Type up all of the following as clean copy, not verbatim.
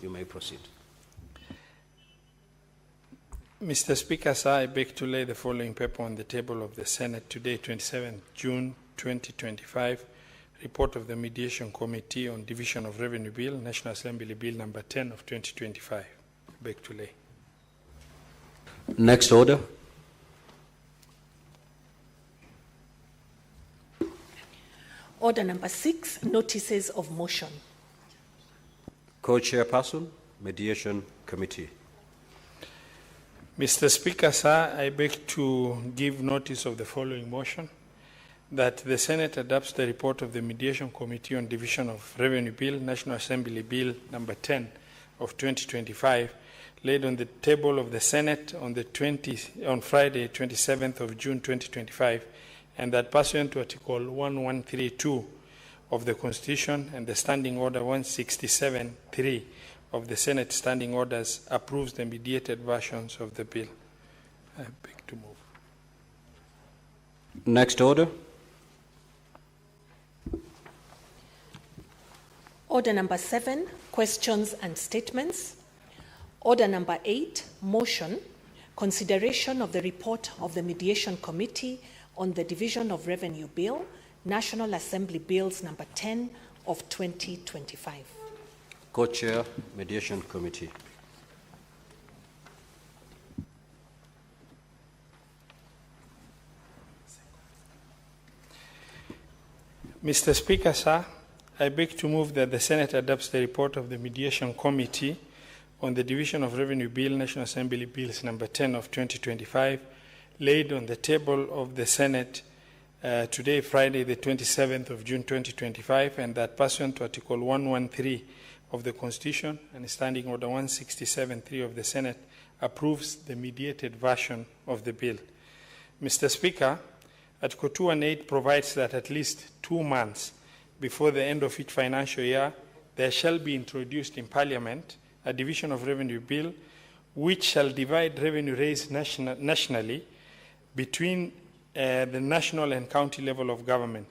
You may proceed. Mr. Speaker, sir, I beg to lay the following paper on the table of the Senate today, 27 June 2025. Report of the Mediation Committee on Division of Revenue Bill, National Assembly Bill number 10 of 2025. I beg to lay. Next order. Order number 6, notices of motion. Co-chairperson, Mediation Committee. Mr. Speaker, sir, I beg to give notice of the following motion, that the Senate adopts the report of the Mediation Committee on Division of Revenue Bill, National Assembly Bill number 10 of 2025, laid on the table of the Senate on Friday, 27th of June 2025, and that pursuant to Article 1132 of the Constitution and the Standing Order 167.3 of the Senate Standing Orders, approves the mediated versions of the bill. I beg to move. Next order. Order number 7, questions and statements. Order number 8, motion, consideration of the report of the Mediation Committee on the Division of Revenue Bill, National Assembly Bills number 10 of 2025. Co-chair, Mediation Committee. Mr. Speaker, sir, I beg to move that the Senate adopts the report of the Mediation Committee on the Division of Revenue Bill, National Assembly Bills number 10 of 2025, laid on the table of the Senate today, Friday, the 27th of June 2025, and that pursuant to Article 113 of the Constitution and Standing Order 167.3 of the Senate, approves the mediated version of the bill. Mr. Speaker, Article 218 provides that at least 2 months before the end of each financial year, there shall be introduced in Parliament a Division of Revenue Bill which shall divide revenue raised nationally between the national and county level of government.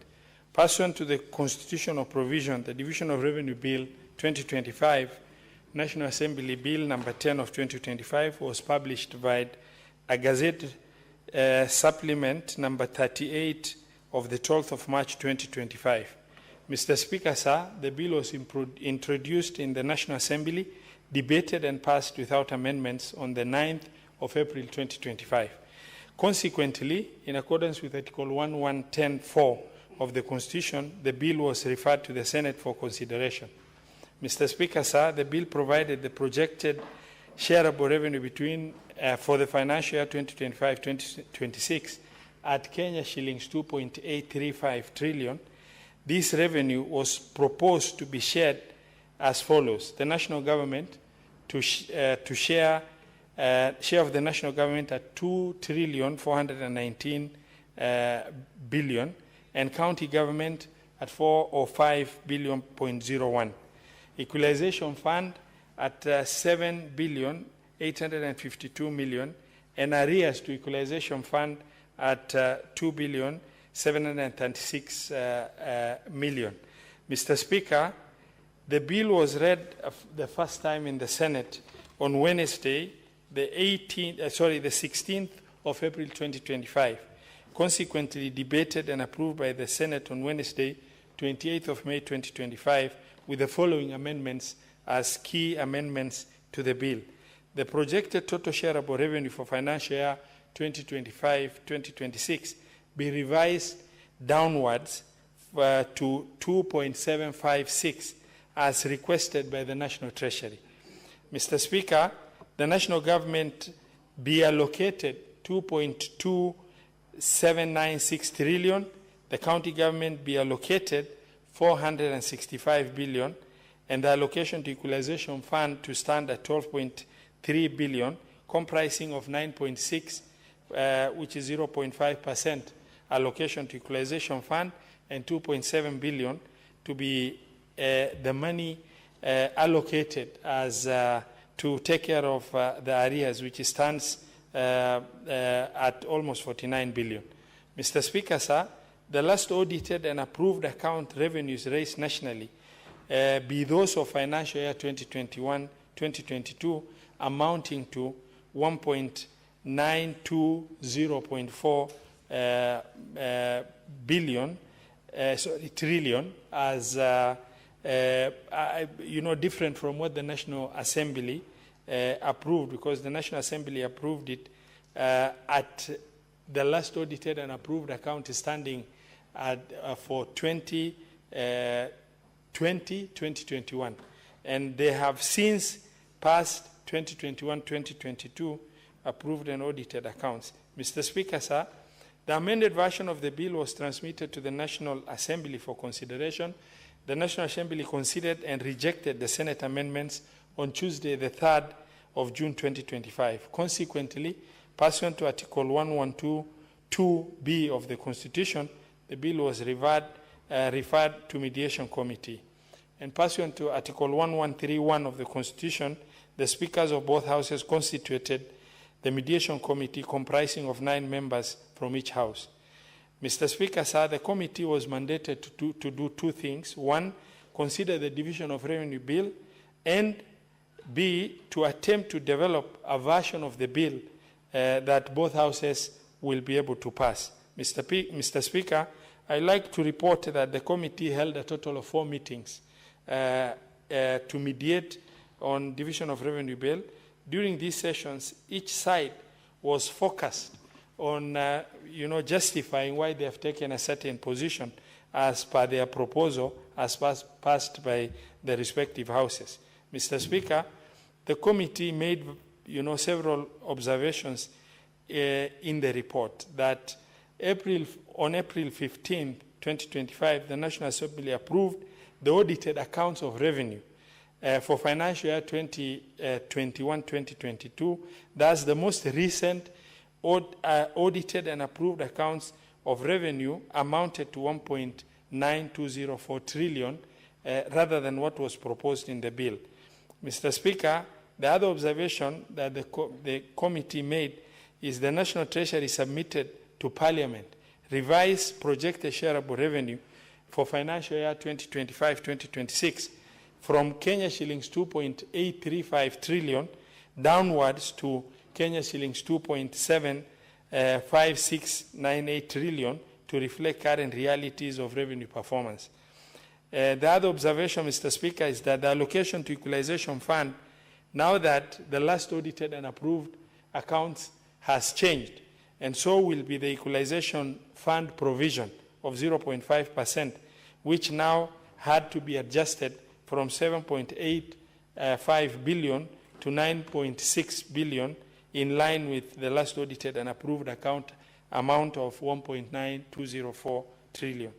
Pursuant to the constitutional provision, the Division of Revenue Bill 2025, National Assembly Bill number 10 of 2025, was published by a Gazette supplement number 38 of the 12th of March 2025. Mr. Speaker, sir, the bill was introduced in the National Assembly, debated and passed without amendments on the 9th of April 2025. Consequently, in accordance with Article 1110.4 of the Constitution, the bill was referred to the Senate for consideration. Mr. Speaker, sir, the bill provided the projected shareable revenue for the financial year 2025-2026 at Kenya shillings 2.835 trillion. This revenue was proposed to be shared as follows: the national government share of the national government at 2,419 billion, and county government at 405 billion.01. Equalization fund at 7 billion 852 million, and arrears to equalization fund at 2 billion 736 million. Mr. Speaker, the bill was read the first time in the Senate on Wednesday, the 16th of April 2025. Consequently, debated and approved by the Senate on Wednesday, 28th of May 2025, with the following amendments as key amendments to the bill. The projected total shareable revenue for financial year 2025-2026 be revised downwards to 2.756 as requested by the National Treasury. Mr. Speaker, the national government be allocated 2.2796 trillion, the county government be allocated 465 billion, and the allocation to equalization fund to stand at 12.3 billion, comprising of 9.6, which is 0.5% allocation to equalization fund, and 2.7 billion to be the money allocated as to take care of the arrears, which stands at almost 49 billion. Mr. Speaker, sir, the last audited and approved account revenues raised nationally be those of financial year 2021-2022 2022 amounting to 1.920.4 trillion as different from what the National Assembly approved, because the National Assembly approved it at the last audited and approved account standing at, for 2021. And they have since passed 2021-2022 approved and audited accounts. Mr. Speaker, sir, the amended version of the bill was transmitted to the National Assembly for consideration. The National Assembly considered and rejected the Senate amendments on Tuesday, the 3rd of June 2025. Consequently, pursuant to Article 112(2)(b) of the Constitution, the bill was referred to Mediation Committee. And pursuant to Article 1131 of the Constitution, the speakers of both houses constituted the Mediation Committee comprising of 9 members from each house. Mr. Speaker, sir, the committee was mandated to do 2 things. 1, consider the Division of Revenue Bill, and B, to attempt to develop a version of the bill that both houses will be able to pass. Mr. Speaker, I'd like to report that the committee held a total of 4 meetings to mediate on Division of Revenue Bill. During these sessions, each side was focused on justifying why they have taken a certain position as per their proposal as passed by the respective houses. Mr. Speaker, the committee made several observations in the report that on April 15, 2025, the National Assembly approved the audited accounts of revenue for financial year 2021-2022. That's the most recent audited and approved accounts of revenue amounted to 1.9204 trillion rather than what was proposed in the bill. Mr. Speaker, the other observation that the committee made is the National Treasury submitted to Parliament revised projected shareable revenue for financial year 2025-2026 from Kenya shillings 2.835 trillion downwards to Kenya shillings 2.75698 trillion to reflect current realities of revenue performance. The other observation, Mr. Speaker, is that the allocation to equalization fund, now that the last audited and approved accounts has changed, and so will be the equalization fund provision of 0.5%, which now had to be adjusted from 7.85 billion to 9.6 billion, in line with the last audited and approved account amount of 1.9204 trillion.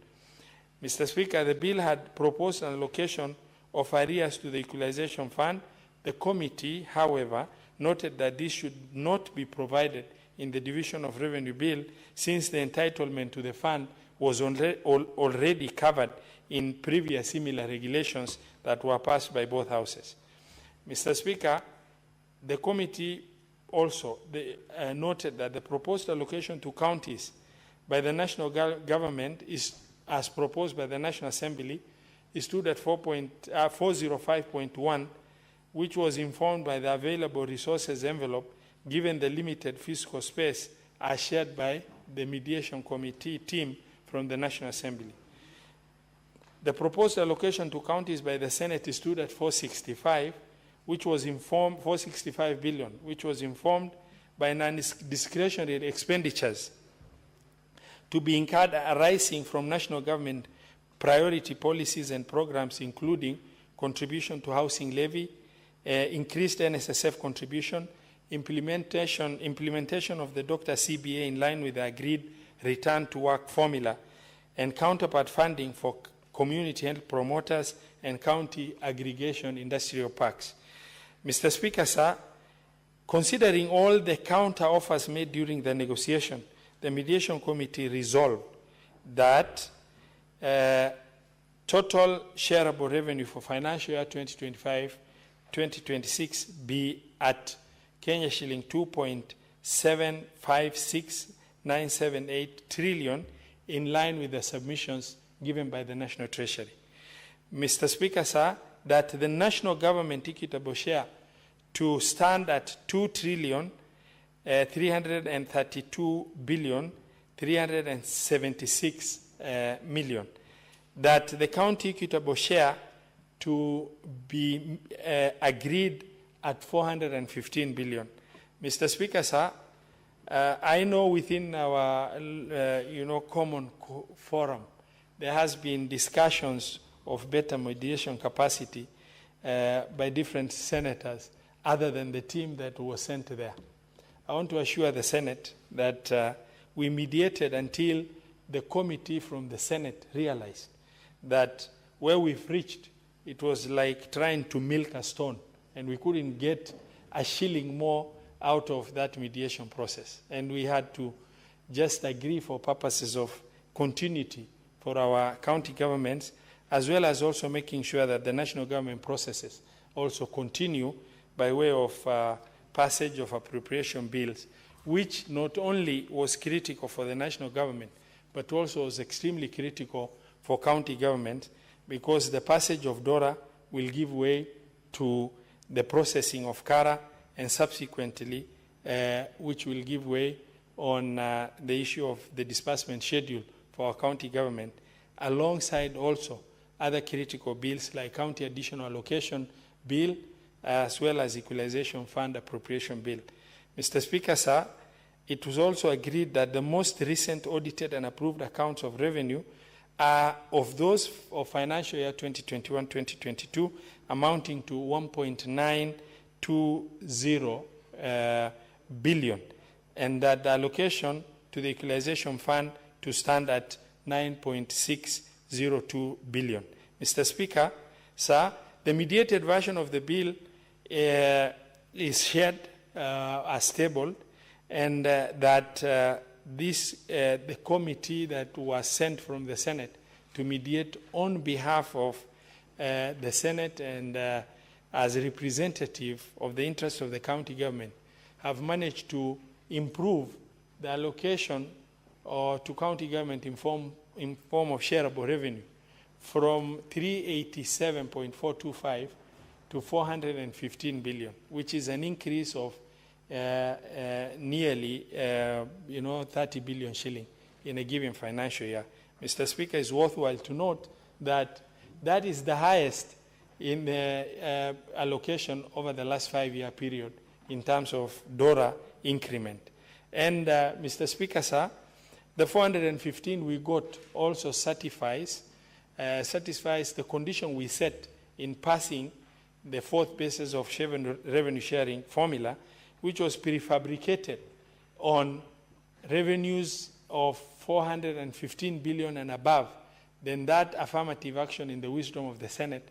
Mr. Speaker, the bill had proposed an allocation of arrears to the equalization fund. The committee, however, noted that this should not be provided in the Division of Revenue Bill, since the entitlement to the fund was already covered in previous similar regulations that were passed by both houses. Mr. Speaker, the committee also noted that the proposed allocation to counties by the national government is, as proposed by the National Assembly, stood at 405.1, which was informed by the available resources envelope given the limited fiscal space as shared by the Mediation Committee team from the National Assembly. The proposed allocation to counties by the Senate stood at 465, which was informed, 465 billion, which was informed by non-discretionary expenditures to be incurred arising from national government priority policies and programs, including contribution to housing levy, increased NSSF contribution, implementation of the Dr. CBA in line with the agreed return to work formula, and counterpart funding for community health promoters and county aggregation industrial parks. Mr. Speaker, sir, considering all the counter offers made during the negotiation, the Mediation Committee resolved that total shareable revenue for financial year 2025-2026 be at Kenya shilling 2.756978 trillion, in line with the submissions given by the National Treasury. Mr. Speaker, sir, that the national government equitable share to stand at 2,332,376,000,000. That the county equitable share to be agreed at 415 billion. Mr. Speaker, sir, I know within our common forum there has been discussions of better mediation capacity by different senators other than the team that was sent there. I want to assure the Senate that we mediated until the committee from the Senate realized that where we've reached, it was like trying to milk a stone, and we couldn't get a shilling more out of that mediation process. And we had to just agree for purposes of continuity for our county governments, as well as also making sure that the national government processes also continue by way of passage of appropriation bills, which not only was critical for the national government, but also was extremely critical for county government, because the passage of DORA will give way to the processing of CARA, and subsequently, which will give way on the issue of the disbursement schedule for our county government, alongside also other critical bills like county additional allocation bill, as well as equalization fund appropriation bill. Mr. Speaker, sir, it was also agreed that the most recent audited and approved accounts of revenue are of those of financial year 2021-2022 amounting to 1.920 billion, and that the allocation to the equalization fund to stand at 9.602 billion. Mr. Speaker, sir, the mediated version of the bill is shared as tabled, and that the committee that was sent from the Senate to mediate on behalf of the Senate and as a representative of the interests of the county government have managed to improve the allocation to county government in form of shareable revenue from 387.425 to 415 billion, which is an increase of nearly 30 billion shilling in a given financial year. Mr. Speaker, it's worthwhile to note that that is the highest in the allocation over the last 5-year period in terms of DORA increment. And Mr. Speaker, sir, the 415 we got also satisfies the condition we set in passing the fourth basis of revenue sharing formula, which was prefabricated on revenues of 415 billion and above. Then that affirmative action in the wisdom of the Senate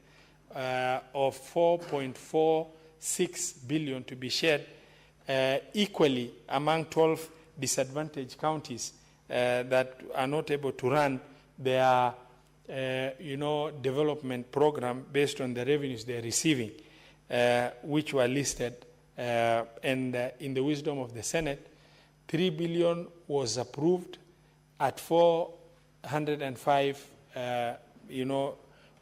of 4.46 billion to be shared equally among 12 disadvantaged counties that are not able to run their development program based on the revenues they're receiving, which were listed. And in the wisdom of the Senate, 3 billion was approved at 405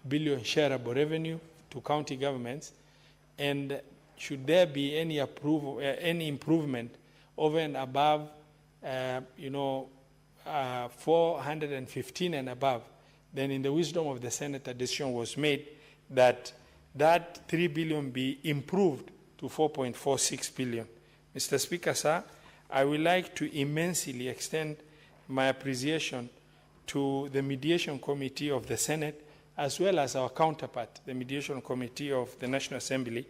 billion shareable revenue to county governments, and should there be any improvement over and above 415 and above, then in the wisdom of the Senate, a decision was made that 3 billion be improved to 4.46 billion. Mr. Speaker, sir, I would like to immensely extend my appreciation to the Mediation Committee of the Senate, as well as our counterpart, the Mediation Committee of the National Assembly,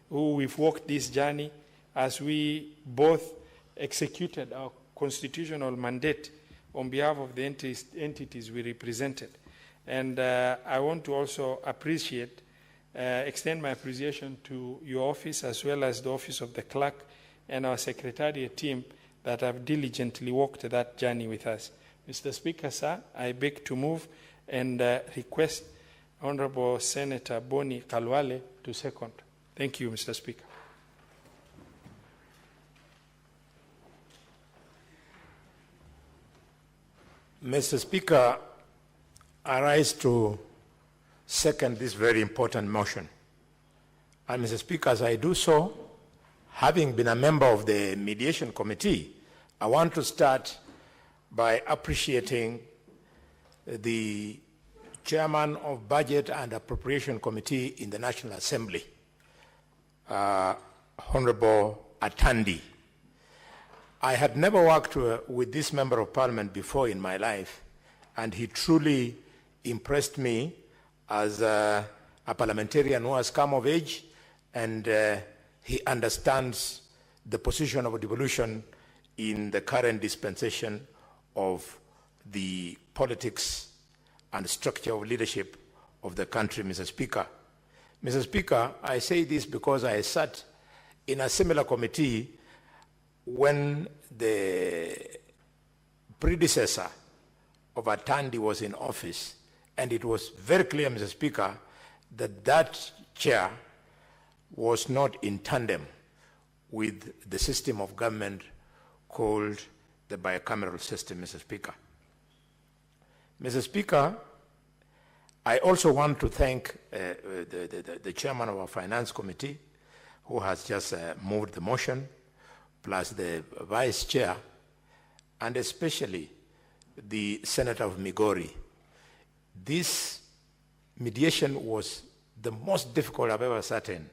who we've walked this journey as we both executed our constitutional mandate on behalf of the entities we represented. And I want to also extend my appreciation to your office, as well as the office of the clerk and our secretariat team that have diligently walked that journey with us. Mr. Speaker, sir, I beg to move and request Honorable Senator Boni Kalwale to second. Thank you, Mr. Speaker. Mr. Speaker, I rise to second this very important motion. And Mr. Speaker, as I do so, having been a member of the Mediation Committee, I want to start by appreciating the Chairman of Budget and Appropriation Committee in the National Assembly, Honorable Atandi. I had never worked with this Member of Parliament before in my life, and he truly impressed me as a parliamentarian who has come of age, and he understands the position of devolution in the current dispensation of the politics and structure of leadership of the country, Mr. Speaker. Mr. Speaker, I say this because I sat in a similar committee when the predecessor of Atandi was in office, and it was very clear, Mr. Speaker, that that chair was not in tandem with the system of government called the bicameral system, Mr. Speaker. Mr. Speaker, I also want to thank the chairman of our Finance Committee, who has just moved the motion, plus the vice chair, and especially the Senator of Migori. This mediation was the most difficult I've ever sat in.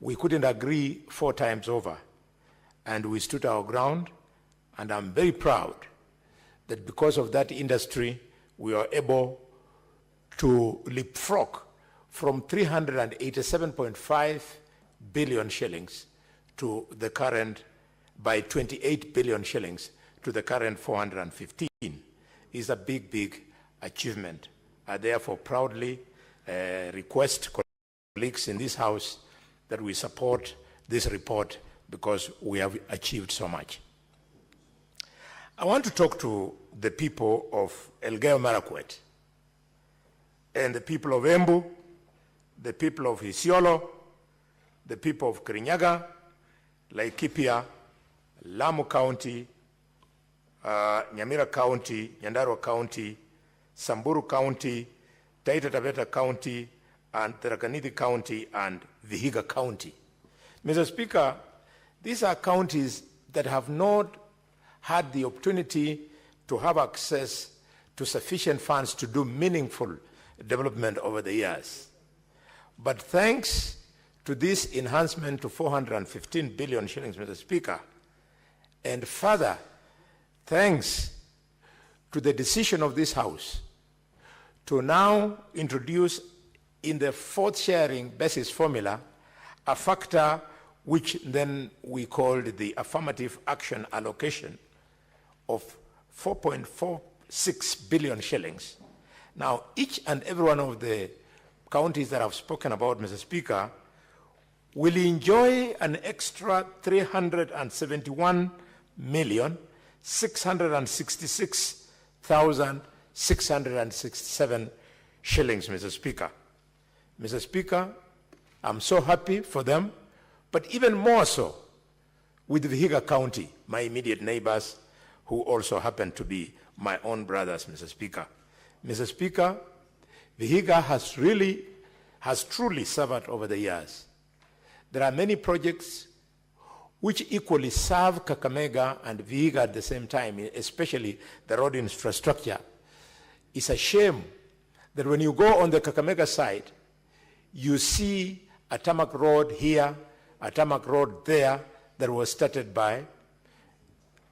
We couldn't agree 4 times over, and we stood our ground, and I'm very proud that because of that industry, we are able to leapfrog from 387.5 billion shillings to the current, by 28 billion shillings to the current 415, is a big, big achievement. I therefore proudly request colleagues in this House that we support this report because we have achieved so much. I want to talk to the people of Elgeyo Marakwet and the people of Embu, the people of Isiolo, the people of Kirinyaga, Laikipia, Lamu County, Nyamira County, Nyandarua County, Samburu County, Taita Taveta County, and Tharaka Nithi County, and Vihiga County. Mr. Speaker, these are counties that have not had the opportunity to have access to sufficient funds to do meaningful development over the years. But thanks to this enhancement to 415 billion shillings, Mr. Speaker, and further, thanks to the decision of this House to now introduce in the 4th sharing basis formula a factor which then we called the affirmative action allocation of 4.46 billion shillings. Now, each and every one of the counties that I've spoken about, Mr. Speaker, will enjoy an extra 371,666,667 shillings, Mr. Speaker. Mr. Speaker, I'm so happy for them, but even more so with Vihiga County, my immediate neighbors, who also happen to be my own brothers, Mr. Speaker. Mr. Speaker, Vihiga has truly suffered over the years. There are many projects which equally serve Kakamega and Vihiga at the same time, especially the road infrastructure. It's a shame that when you go on the Kakamega side, you see a tarmac road here, a tarmac road there, that was started by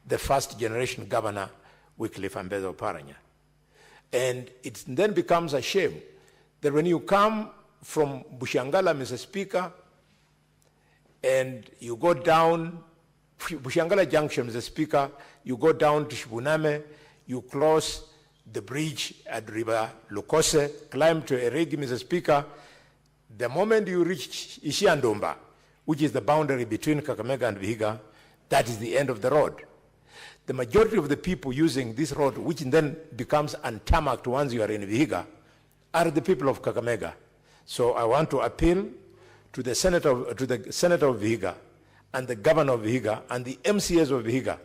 the first generation governor, Wycliffe Ambezo Oparanya. And it then becomes a shame that when you come from Bushangala, Mr. Speaker, and you go down Bushangala Junction, Mr. Speaker, you go down to Shibuname, you cross the bridge at River Lukose, climb to Eregi, Mr. Speaker. The moment you reach Ishiandomba, which is the boundary between Kakamega and Vihiga, that is the end of the road. The majority of the people using this road, which then becomes untarmacked once you are in Vihiga, are the people of Kakamega. So I want to appeal to the Senator of Vihiga and the Governor of Vihiga and the MCAs of Vihiga,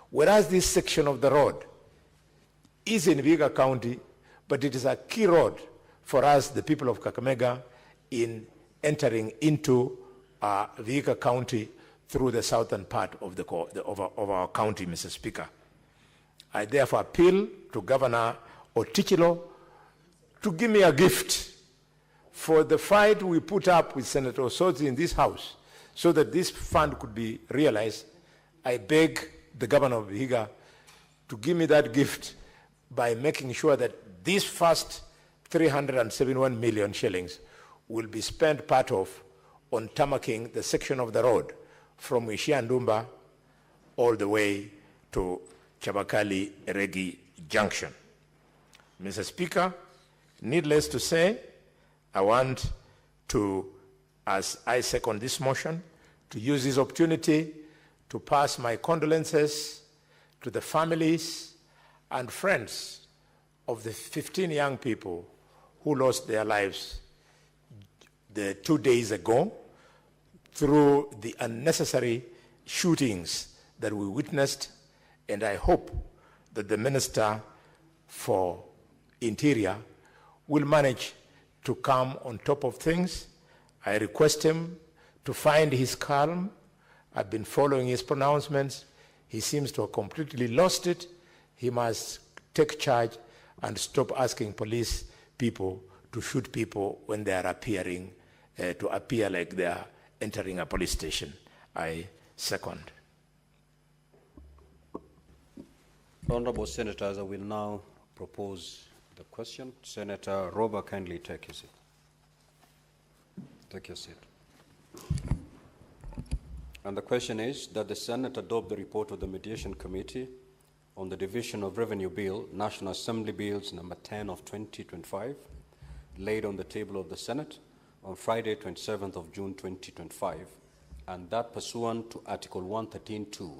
whereas this section of the road is in Vihiga County, but it is a key road for us, the people of Kakamega, in entering into Vihiga County through the southern part of, of our county, Mr. Speaker. I therefore appeal to Governor Otichilo to give me a gift for the fight we put up with Senator Osotsi in this House so that this fund could be realized. I beg the Governor of Vihiga to give me that gift by making sure that this first 371 million shillings will be spent part of on tarmacking the section of the road from Ishiandumba all the way to Chabakali Regi Junction. Mr. Speaker, needless to say, I want to, as I second this motion, to use this opportunity to pass my condolences to the families and friends of the 15 young people who lost their lives 2 days ago through the unnecessary shootings that we witnessed, and I hope that the Minister for Interior will manage to come on top of things. I request him to find his calm. I've been following his pronouncements. He seems to have completely lost it. He must take charge and stop asking police people to shoot people when they are appearing, to appear like they are entering a police station. I second. Honorable Senators, I will now propose the question. Senator Robert, kindly take your seat. Take your seat. And the question is that the Senate adopt the report of the Mediation Committee on the Division of Revenue Bill, National Assembly Bills number 10 of 2025, laid on the table of the Senate on Friday, 27th of June 2025, and that pursuant to Article 113.2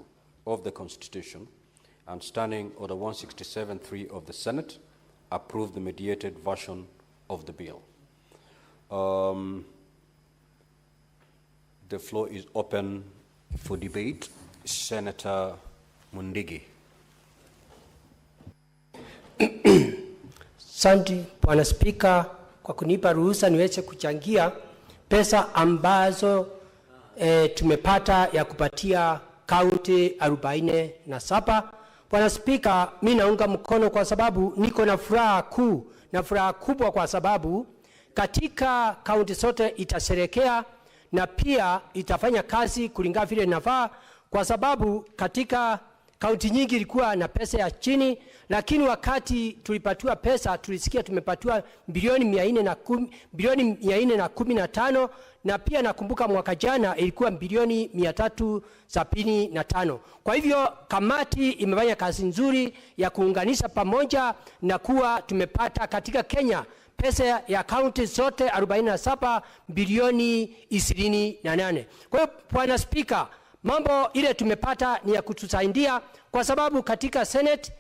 of the Constitution and Standing Order 167.3 of the Senate, approve the mediated version of the bill. The floor is open for debate. Senator Mundigi. Asante Bwana Spika kwa kunipa ruhusa niweze kuchangia pesa ambazo tumepata ya kupatia kaunti 47. Bwana Spika, mimi naunga mkono kwa sababu niko na furaha kuu na furaha kubwa kwa sababu katika kaunti zote itasherekea na pia itafanya kazi kulingana vile inafaa, kwa sababu katika kaunti nyingi ilikuwa na pesa ya chini, lakini wakati tulipatiwa pesa tulisikia tumepatiwa bilioni 415, na pia nakumbuka mwaka jana ilikuwa bilioni 375. Kwa hivyo kamati imefanya kazi nzuri ya kuunganisha pamoja na kuwa tumepata katika Kenya pesa ya kaunti zote 47 bilioni 28. Kwa hiyo Bwana Spika, mambo ile tumepata ni ya kutusaidia kwa sababu katika Senate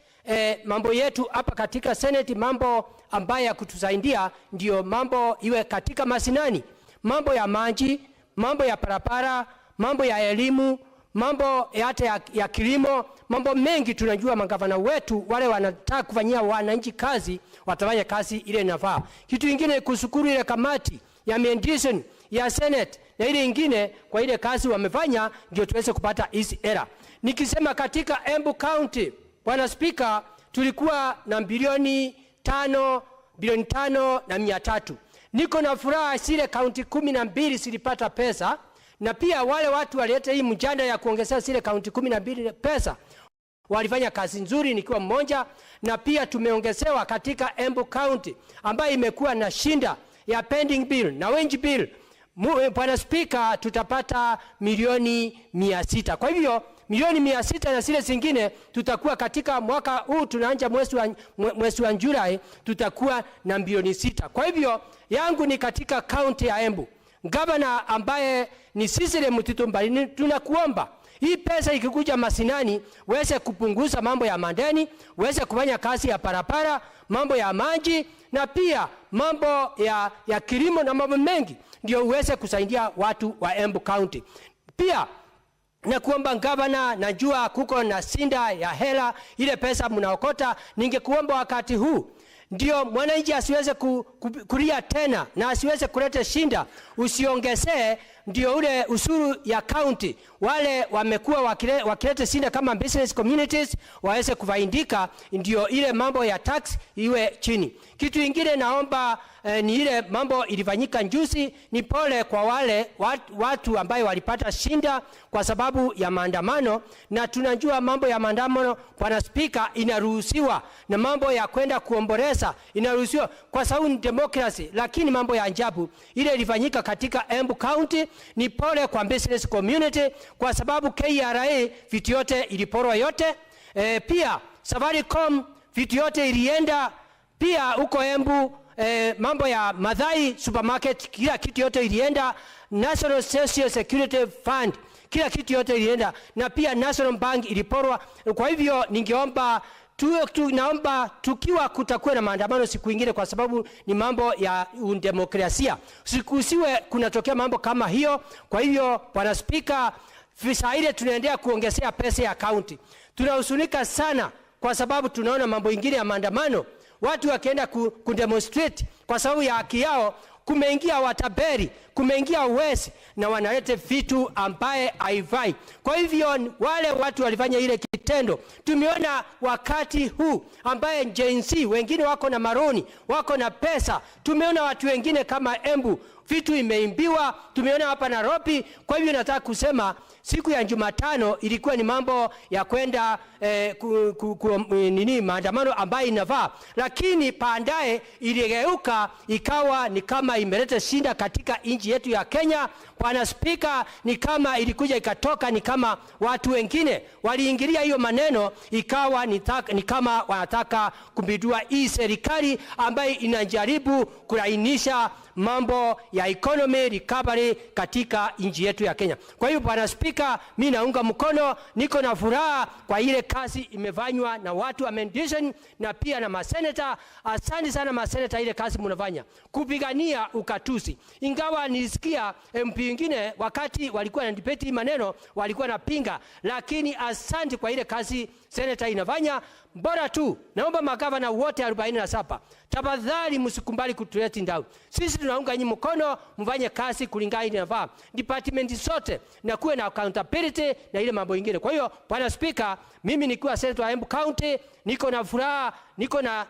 mambo yetu hapa katika Senate, mambo ambayo ya kutusaidia ndio mambo iwe katika masinani, mambo ya maji, mambo ya barabara, mambo ya elimu, mambo hata ya kilimo, mambo mengi. Tunajua magavana wetu wale wanataka kufanyia wananchi kazi watafanya kazi ile inafaa. Kitu kingine kushukuru ile kamati ya Mediation ya Senate na ile ingine kwa ile kazi wamefanya ndio tuweze kupata hizi era. Nikisema katika Embu County, Bwana Spika, tulikuwa na bilioni 5 na 300. Niko na furaha zile kaunti 12 zilipata pesa, na pia wale watu walete hii mjanda ya kuongezea zile kaunti 12 pesa walifanya kazi nzuri nikiwa mmoja, na pia tumeongezewa katika Embu County ambayo imekuwa na shinda ya pending bill na wage bill. Bwana Spika, tutapata milioni 600. Kwa hivyo milioni 600 na zile zingine tutakuwa katika mwaka huu tunaanza mwezi wa Julai tutakuwa na bilioni 6. Kwa hivyo yangu ni katika county ya Embu. Gavana ambaye ni Sisile Mutito Mbali, tunakuomba hii pesa ikikuja masinani uweze kupunguza mambo ya mandeni, uweze kufanya kazi ya parapara, mambo ya maji na pia mambo ya kilimo na mambo mengi, ndio uweze kusaidia watu wa Embu County. Pia na kuomba gavana, najua kuko na sinda ya hela ile pesa mnaokota, ningekuomba wakati huu ndio mwananchi asiweze kulia tena na asiweze kuleta shinda, usiongezee ndio ule usuru ya county, wale wamekuwa wakileta shida kama business communities waweze kufaidika, ndio ile mambo ya tax iwe chini. Kitu ingine naomba ni ile mambo ilifanyika njuzi, ni pole kwa wale watu ambayo walipata shinda kwa sababu ya maandamano, na tunajua mambo ya maandamano Bwana Spika inaruhusiwa, na mambo ya kwenda kuomboleza inaruhusiwa kwa sababu ni democracy, lakini mambo ya ajabu ile ilifanyika katika Embu County. Ni pole kwa business community kwa sababu KRA vitu yote iliporwa yote, pia Safaricom vitu yote ilienda, pia huko Embu mambo ya Madhai supermarket kila kitu yote ilienda, National Social Security Fund kila kitu yote ilienda, na pia National Bank iliporwa. Kwa hivyo ningeomba naomba tukiwa kutakuwa na maandamano siku ingine, kwa sababu ni mambo ya demokrasia, usiwe kunatokea mambo kama hiyo. Kwa hivyo Bwana Spika, visa ile tunaendelea kuongezea pesa ya county, tunahusunika sana kwa sababu tunaona mambo ingine ya maandamano, watu wakienda kudemonstrate kwa sababu ya haki yao, kumeingia wataberi, kumeingia uwezi, na wanalete vitu ambaye haifai. Kwa hivyo wale watu walifanya ile kitendo, tumeona wakati huu ambaye Gen Z wengine wako na maroni, wako na pesa, tumeona watu wengine kama Embu vitu imeimbiwa, tumeona hapa Nairobi. Kwa hivyo nataka kusema siku ya Jumatano ilikuwa ni mambo ya kwenda maandamano ambayo inafaa, lakini baadaye iligeuka ikawa ni kama imeleta shinda katika nchi yetu ya Kenya. Bwana Spika, ni kama ilikuja ikatoka, ni kama watu wengine waliingilia hiyo maneno, ikawa ni kama wanataka kumbidua hii serikali ambayo inajaribu kulainisha mambo ya economy recovery katika nchi yetu ya Kenya. Kwa hiyo Bwana Spika, mimi naunga mkono, niko na furaha kwa ile kazi imefanywa na watu wa Mediation na pia na maseneta. Asante sana maseneta, ile kazi mnafanya kupigania ukatusi. Ingawa nilisikia MP wengine wakati walikuwa na debate maneno walikuwa na pinga, lakini asante kwa ile kazi seneta inafanya. Bora tu naomba magavana wote 47 tafadhali msikumbali kutuleta down. Sisi tunaunga nyinyi mkono, mfanye kazi kulingana na nafaa. Department zote na kuwe na accountability na ile mambo mengine. Kwa hiyo Bwana Speaker, mimi nikiwa senator wa Embu County niko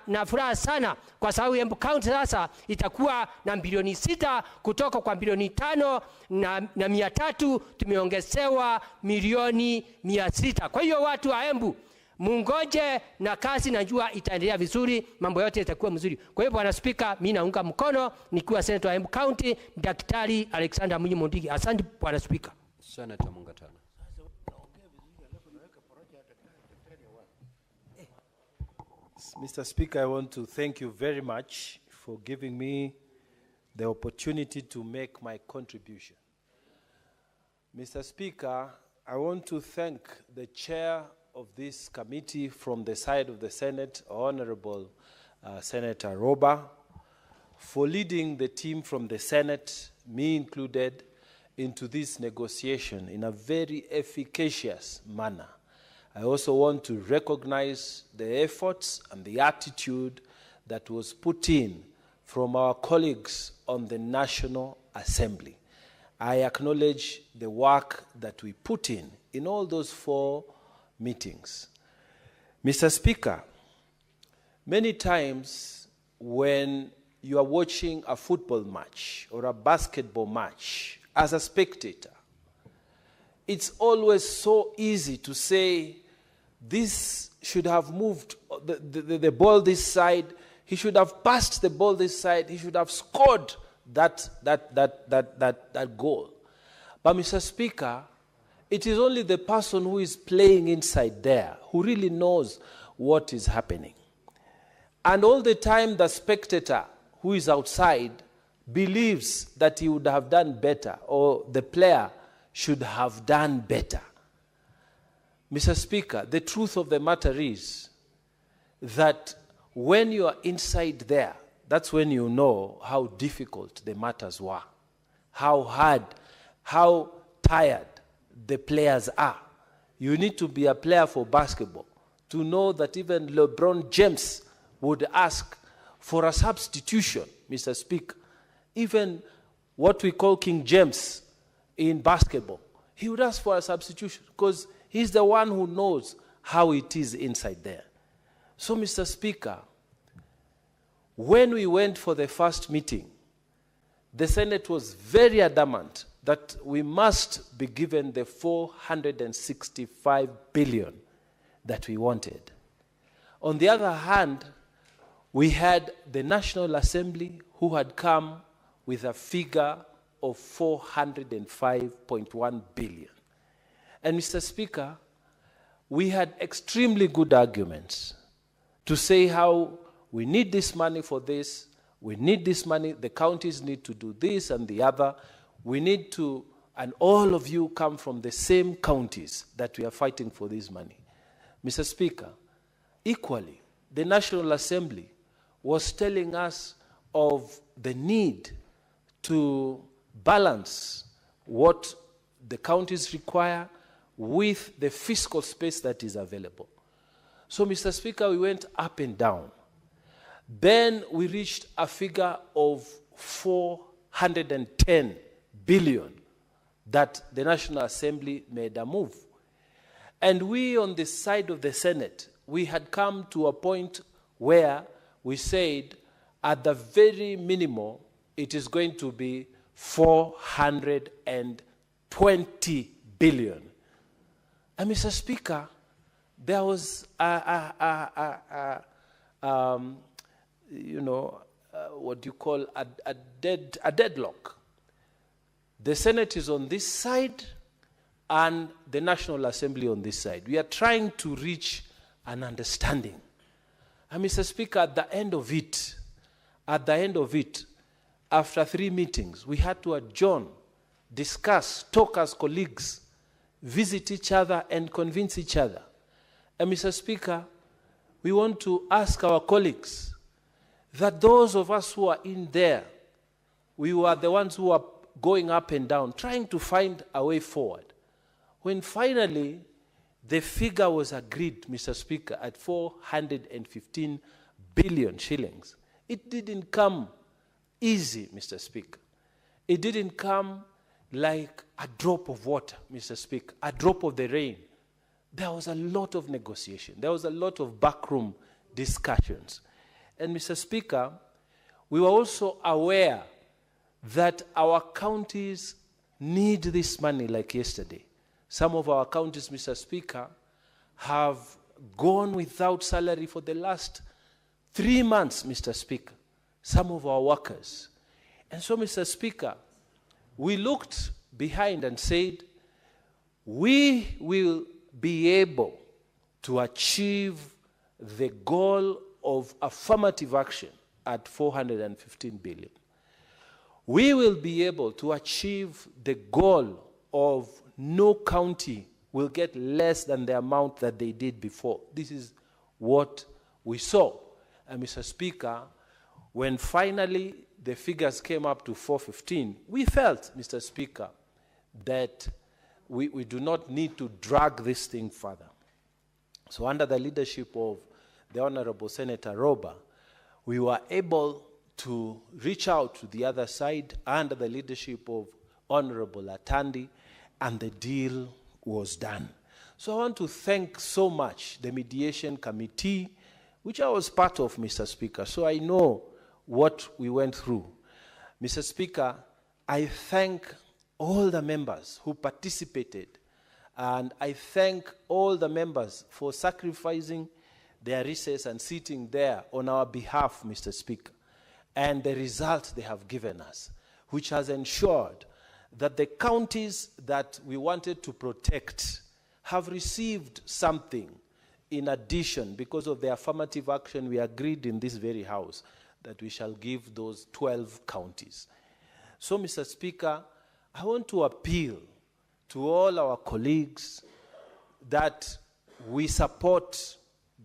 na furaha sana kwa sababu Embu County sasa itakuwa na bilioni 6 kutoka kwa bilioni 5 na 300 tumeongezewa milioni 600. Kwa hiyo watu wa Embu mungoje, na kazi najua itaendelea vizuri, mambo yote itakuwa mzuri. Kwa hiyo Bwana Speaker, mimi naunga mkono nikiwa senator wa Embu County Daktari Alexander Munyi Mondigi. Asante Bwana Speaker. Senator Mungatana. Mr. Speaker, I want to thank you very much for giving me the opportunity to make my contribution. Mr. Speaker, I want to thank the chair of this committee from the side of the Senate, Honorable Senator Roba, for leading the team from the Senate, me included, into this negotiation in a very efficacious manner. I also want to recognize the efforts and the attitude that was put in from our colleagues on the National Assembly. I acknowledge the work that we put in all those 4 meetings. Mr. Speaker, many times when you are watching a football match or a basketball match as a spectator, it's always so easy to say, this should have moved the ball this side, he should have passed the ball this side, he should have scored that goal. But Mr. Speaker, it is only the person who is playing inside there who really knows what is happening. And all the time the spectator who is outside believes that he would have done better or the player should have done better. Mr. Speaker, the truth of the matter is that when you are inside there, that's when you know how difficult the matters were, how hard, how tired the players are. You need to be a player for basketball to know that even LeBron James would ask for a substitution, Mr. Speaker. Even what we call King James in basketball, he would ask for a substitution because he's the one who knows how it is inside there. So, Mr. Speaker, when we went for the first meeting, the Senate was very adamant that we must be given the 465 billion that we wanted. On the other hand, we had the National Assembly who had come with a figure of 405.1 billion. And Mr. Speaker, we had extremely good arguments to say how we need this money for this, we need this money, the counties need to do this and the other, we need to, and all of you come from the same counties that we are fighting for this money. Mr. Speaker, equally, the National Assembly was telling us of the need to balance what the counties require with the fiscal space that is available. So, Mr. Speaker, we went up and down. Then we reached a figure of 410 billion that the National Assembly made a move. And we on the side of the Senate, we had come to a point where we said at the very minimum, it is going to be 420 billion. And Mr. Speaker, there was what you call a deadlock. The Senate is on this side and the National Assembly on this side. We are trying to reach an understanding. And Mr. Speaker, at the end of it, after 3 meetings, we had to adjourn, discuss, talk as colleagues, visit each other and convince each other. And Mr. Speaker, we want to ask our colleagues that those of us who are in there, we were the ones who are going up and down, trying to find a way forward. When finally the figure was agreed, Mr. Speaker, at 415 billion shillings, it didn't come easy, Mr. Speaker. It didn't come like a drop of water, Mr. Speaker, a drop of the rain. There was a lot of negotiation. There was a lot of backroom discussions. And Mr. Speaker, we were also aware that our counties need this money like yesterday. Some of our counties, Mr. Speaker, have gone without salary for the last 3 months, Mr. Speaker. Some of our workers. And so, Mr. Speaker, we looked behind and said, we will be able to achieve the goal of affirmative action at 415 billion. We will be able to achieve the goal of no county will get less than the amount that they did before. This is what we saw. And Mr. Speaker, when finally the figures came up to 415, we felt, Mr. Speaker, that we do not need to drag this thing further. So under the leadership of the Honorable Senator Roba, we were able to reach out to the other side under the leadership of Honorable Atandi, and the deal was done. So I want to thank so much the Mediation Committee, which I was part of, Mr. Speaker, so I know what we went through. Mr. Speaker, I thank all the members who participated, and I thank all the members for sacrificing their recess and sitting there on our behalf, Mr. Speaker, and the result they have given us, which has ensured that the counties that we wanted to protect have received something in addition because of the affirmative action we agreed in this very house that we shall give those 12 counties. So, Mr. Speaker, I want to appeal to all our colleagues that we support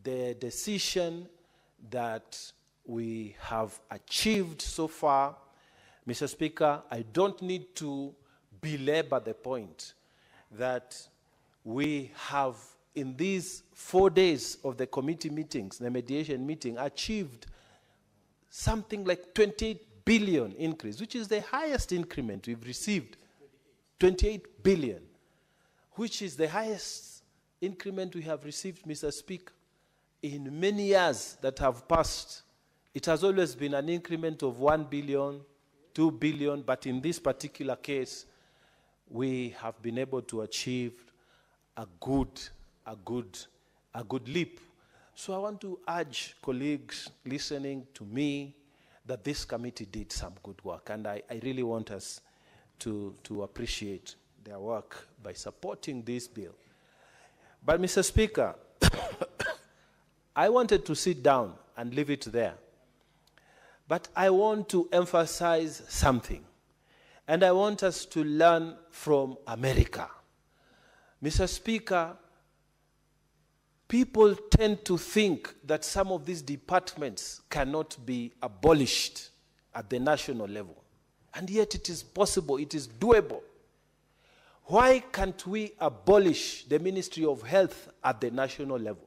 the decision that we have achieved so far. Mr. Speaker, I don't need to belabor the point that we have, in these 4 days of the committee meetings, the mediation meeting, achieved something like 28 billion increase, which is the highest increment we've received. 28 billion, which is the highest increment we have received, Mr. Speaker, in many years that have passed. It has always been an increment of 1 billion, 2 billion, but in this particular case, we have been able to achieve a good leap. So I want to urge colleagues listening to me that this committee did some good work, and I really want us to appreciate their work by supporting this bill. But Mr. Speaker, I wanted to sit down and leave it there. But I want to emphasize something, and I want us to learn from America. Mr. Speaker, people tend to think that some of these departments cannot be abolished at the national level. And yet it is possible, it is doable. Why can't we abolish the Ministry of Health at the national level?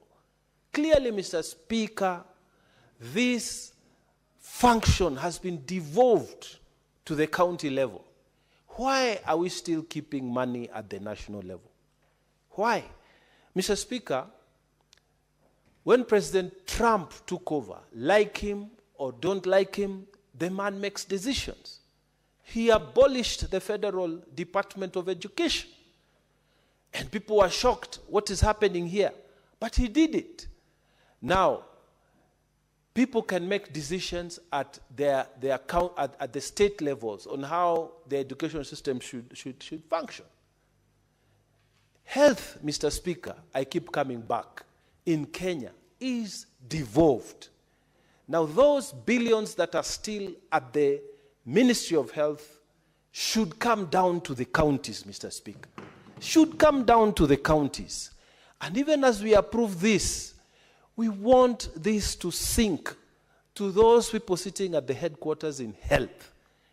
Clearly, Mr. Speaker, this function has been devolved to the county level. Why are we still keeping money at the national level? Why? Mr. Speaker, when President Trump took over, like him or don't like him, the man makes decisions. He abolished the Federal Department of Education. And people were shocked, what is happening here? But he did it. Now, people can make decisions at at the state levels on how the education system should function. Health, Mr. Speaker, I keep coming back, in Kenya is devolved. Now, those billions that are still at the Ministry of Health should come down to the counties, Mr. Speaker. Should come down to the counties. And even as we approve this, we want this to sink to those people sitting at the headquarters in health,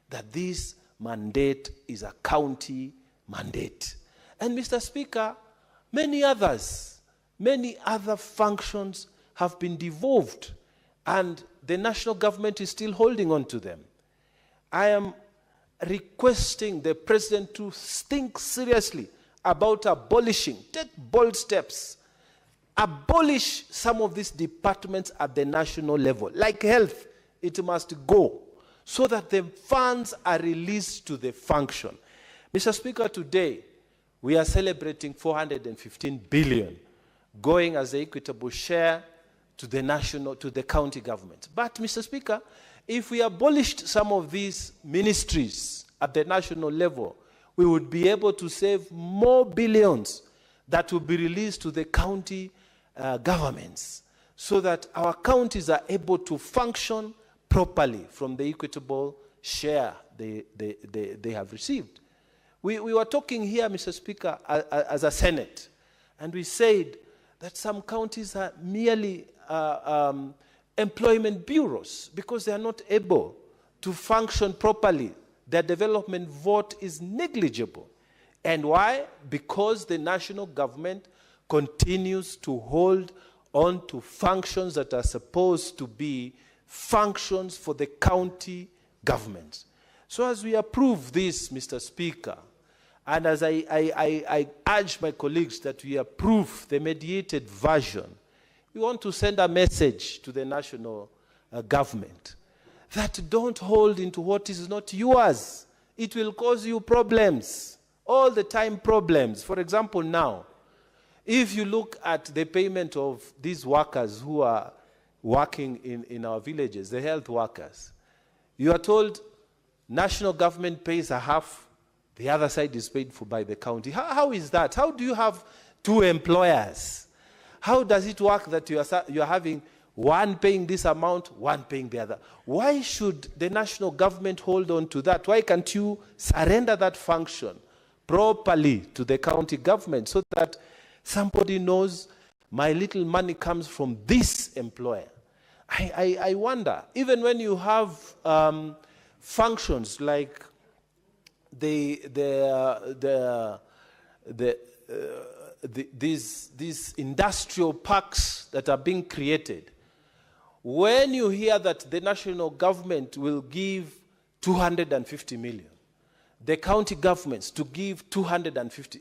that this mandate is a county mandate. And Mr. Speaker, many other functions have been devolved, and the national government is still holding on to them. I am requesting the president to think seriously about abolishing, take bold steps, abolish some of these departments at the national level. Like health, it must go so that the funds are released to the function. Mr. Speaker, today we are celebrating 415 billion going as the equitable share to the county government. But Mr. Speaker, if we abolished some of these ministries at the national level, we would be able to save more billions that will be released to the county governments, so that our counties are able to function properly from the equitable share they have received. We were talking here, Mr. Speaker, as a Senate, and we said that some counties are merely employment bureaus because they are not able to function properly. Their development vote is negligible. And why? Because the national government continues to hold on to functions that are supposed to be functions for the county governments. So as we approve this, Mr. Speaker, and as I urge my colleagues that we approve the mediated version, we want to send a message to the national government that don't hold into what is not yours. It will cause you problems, all the time problems. For example, now, if you look at the payment of these workers who are working in our villages, the health workers, you are told national government pays a half, the other side is paid for by the county. How is that? How do you have two employers? How does it work that you are having one paying this amount, one paying the other? Why should the national government hold on to that? Why can't you surrender that function properly to the county government so that somebody knows my little money comes from this employer? I wonder, even when you have functions like these industrial parks that are being created, when you hear that the national government will give 250 million, the county governments to give 250.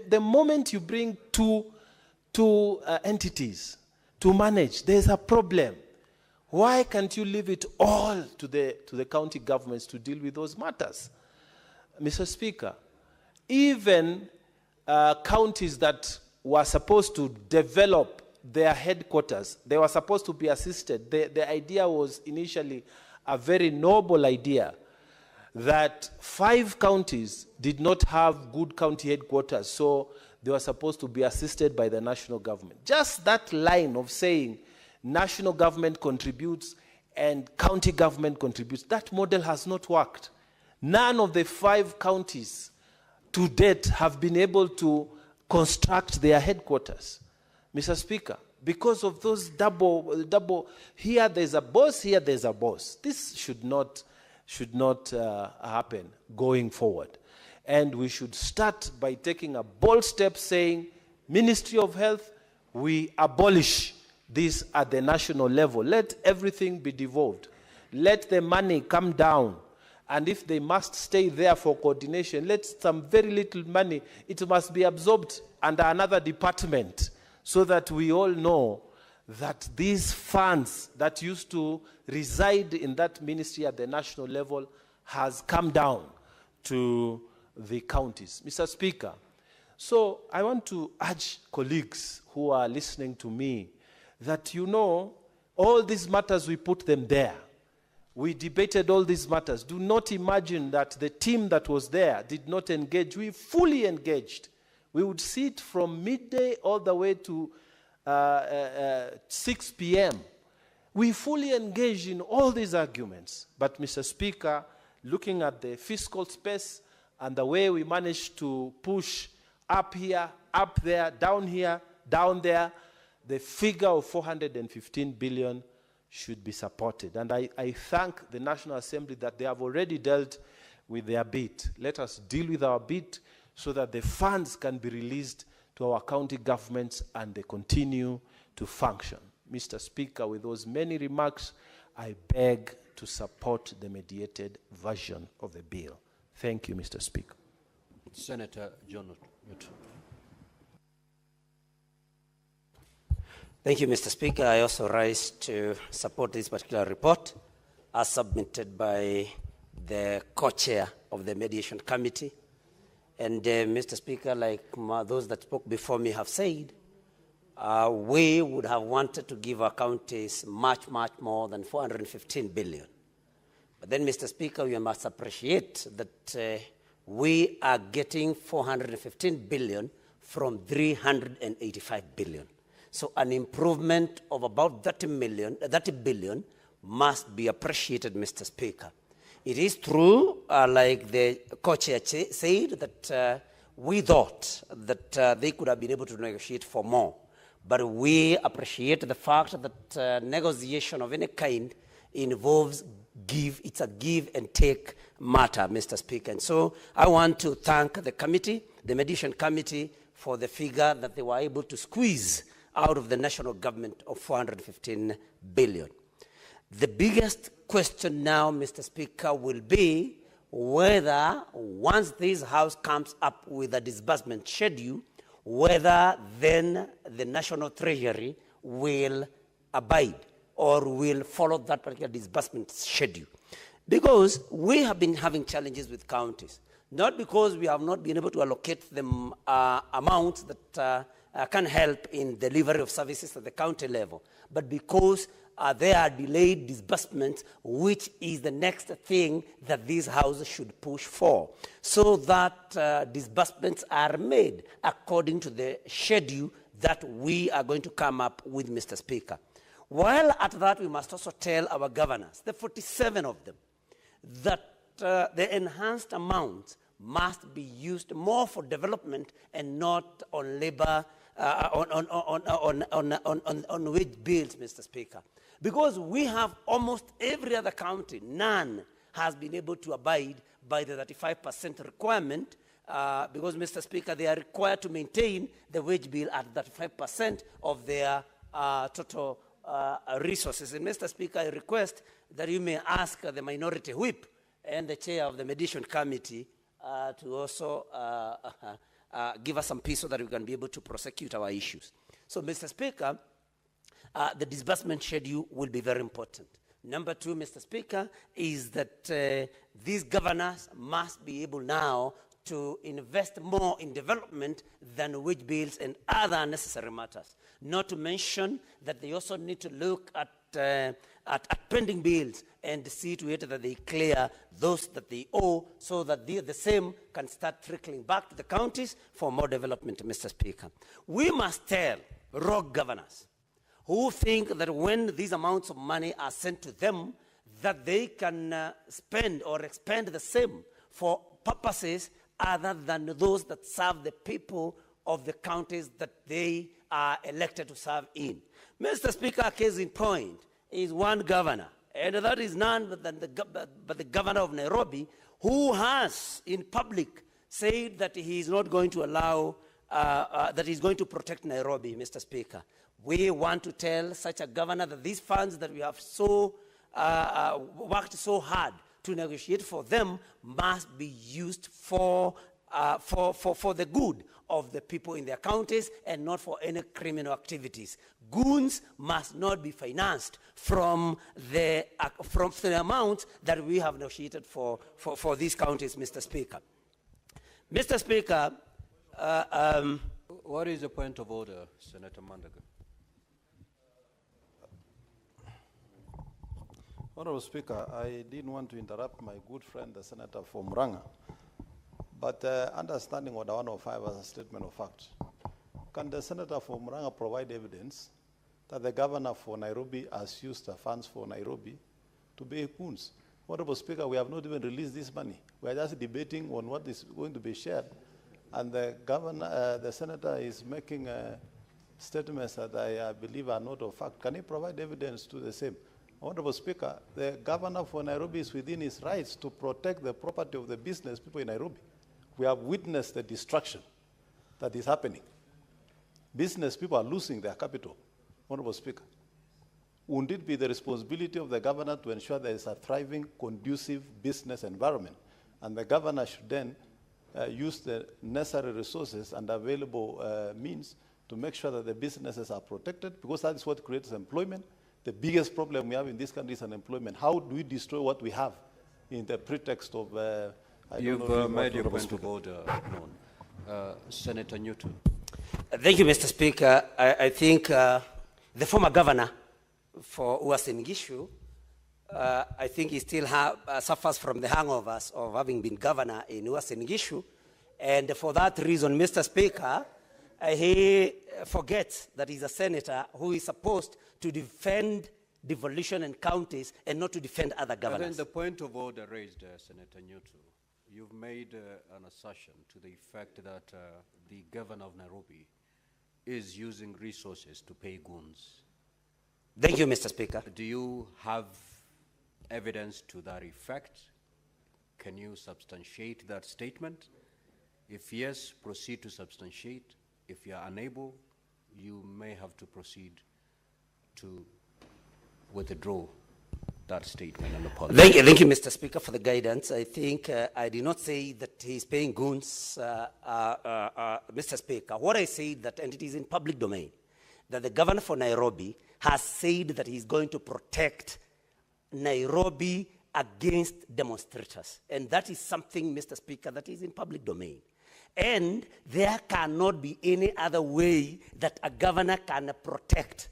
The moment you bring two entities to manage, there's a problem. Why can't you leave it all to the county governments to deal with those matters? Mr. Speaker, even counties that were supposed to develop their headquarters, they were supposed to be assisted. The idea was initially a very noble idea that 5 counties did not have good county headquarters, so they were supposed to be assisted by the national government. Just that line of saying national government contributes and county government contributes, that model has not worked. None of the 5 counties to date have been able to construct their headquarters, Mr. Speaker, because of those double, here there's a boss, here there's a boss. This should not happen going forward. And we should start by taking a bold step saying, Ministry of Health, we abolish this at the national level. Let everything be devolved. Let the money come down. And if they must stay there for coordination, let some very little money, it must be absorbed under another department so that we all know that these funds that used to reside in that ministry at the national level has come down to the counties. Mr. Speaker, so I want to urge colleagues who are listening to me that, you know, all these matters, we put them there. We debated all these matters. Do not imagine that the team that was there did not engage. We fully engaged. We would sit from midday all the way to 6 p.m. We fully engaged in all these arguments. But, Mr. Speaker, looking at the fiscal space and the way we managed to push up here, up there, down there, the figure of 415 billion should be supported. And I thank the National Assembly that they have already dealt with their bit. Let us deal with our bit so that the funds can be released to our county governments and they continue to function. Mr. Speaker, with those many remarks, I beg to support the mediated version of the bill. Thank you, Mr. Speaker. Senator John Newton. Thank you, Mr. Speaker. I also rise to support this particular report as submitted by the co-chair of the Mediation Committee. And Mr. Speaker, like those that spoke before me have said, we would have wanted to give our counties much, much more than 415 billion. But then, Mr. Speaker, we must appreciate that we are getting 415 billion from 385 billion. So an improvement of about 30 billion must be appreciated, Mr. Speaker. It is true, like the co-chair said, that we thought that they could have been able to negotiate for more. But we appreciate the fact that negotiation of any kind involves it's a give and take matter, Mr. Speaker. And so I want to thank the committee, the Mediation Committee, for the figure that they were able to squeeze out of the national government of 415 billion. The biggest question now, Mr. Speaker, will be whether once this House comes up with a disbursement schedule, whether then the National Treasury will abide or will follow that particular disbursement schedule. Because we have been having challenges with counties, not because we have not been able to allocate them amounts that can help in delivery of services at the county level, but because there are delayed disbursements, which is the next thing that these houses should push for, so that disbursements are made according to the schedule that we are going to come up with, Mr. Speaker. While at that, we must also tell our governors, the 47 of them, that the enhanced amounts must be used more for development and not on labor, on wage bills, Mr. Speaker. Because we have almost every other county, none has been able to abide by the 35% requirement, because, Mr. Speaker, they are required to maintain the wage bill at 35% of their total resources. And, Mr. Speaker, I request that you may ask the minority whip and the chair of the Mediation Committee to also give us some peace so that we can be able to prosecute our issues. So, Mr. Speaker, the disbursement schedule will be very important. Number two, Mr. Speaker, is that these governors must be able now to invest more in development than wage bills and other necessary matters. Not to mention that they also need to look at pending bills and see to it that they clear those that they owe so that the same can start trickling back to the counties for more development, Mr. Speaker. We must tell rogue governors who think that when these amounts of money are sent to them, that they can spend or expend the same for purposes other than those that serve the people of the counties that they are elected to serve in. Mr. Speaker, a case in point is one governor, and that is none but the governor of Nairobi, who has in public said that he is not going to allow, that he is going to protect Nairobi, Mr. Speaker. We want to tell such a governor that these funds that we have so worked so hard to negotiate for them must be used for the good of the people in their counties and not for any criminal activities. Goons must not be financed from the amounts that we have negotiated for these counties, Mr. Speaker. Mr. Speaker, what is the point of order, Senator Mandago? Honorable Speaker, I didn't want to interrupt my good friend, the Senator from Murang'a, but understanding what 105 as a statement of fact, can the Senator from Murang'a provide evidence that the governor for Nairobi has used the funds for Nairobi to pay goons? Honorable Speaker, we have not even released this money. We are just debating on what is going to be shared, and the governor, the Senator is making statements that I believe are not of fact. Can he provide evidence to the same? Honorable Speaker, the governor for Nairobi is within his rights to protect the property of the business people in Nairobi. We have witnessed the destruction that is happening. Business people are losing their capital. Honorable Speaker, wouldn't it be the responsibility of the governor to ensure there is a thriving, conducive business environment? And the governor should then use the necessary resources and available means to make sure that the businesses are protected, because that is what creates employment. The biggest problem we have in this country is unemployment. How do we destroy what we have in the pretext of... You've made your point of order known. Senator Newton. Thank you, Mr. Speaker. I think the former governor for Uasin Gishu, I think he still suffers from the hangovers of having been governor in Uasin Gishu. And for that reason, Mr. Speaker, he forgets that he's a senator who is supposed to defend devolution and counties and not to defend other governors. And then the point of order raised, Senator Newton, you've made an assertion to the effect that the governor of Nairobi is using resources to pay goons. Thank you, Mr. Speaker. Do you have evidence to that effect? Can you substantiate that statement? If yes, proceed to substantiate. If you are unable, you may have to proceed to withdraw that statement and apologize. Thank you, Mr. Speaker, for the guidance. I think I did not say that he's paying goons, Mr. Speaker. What I said that, and it is in public domain, that the governor for Nairobi has said that he's going to protect Nairobi against demonstrators. And that is something, Mr. Speaker, that is in public domain. And there cannot be any other way that a governor can protect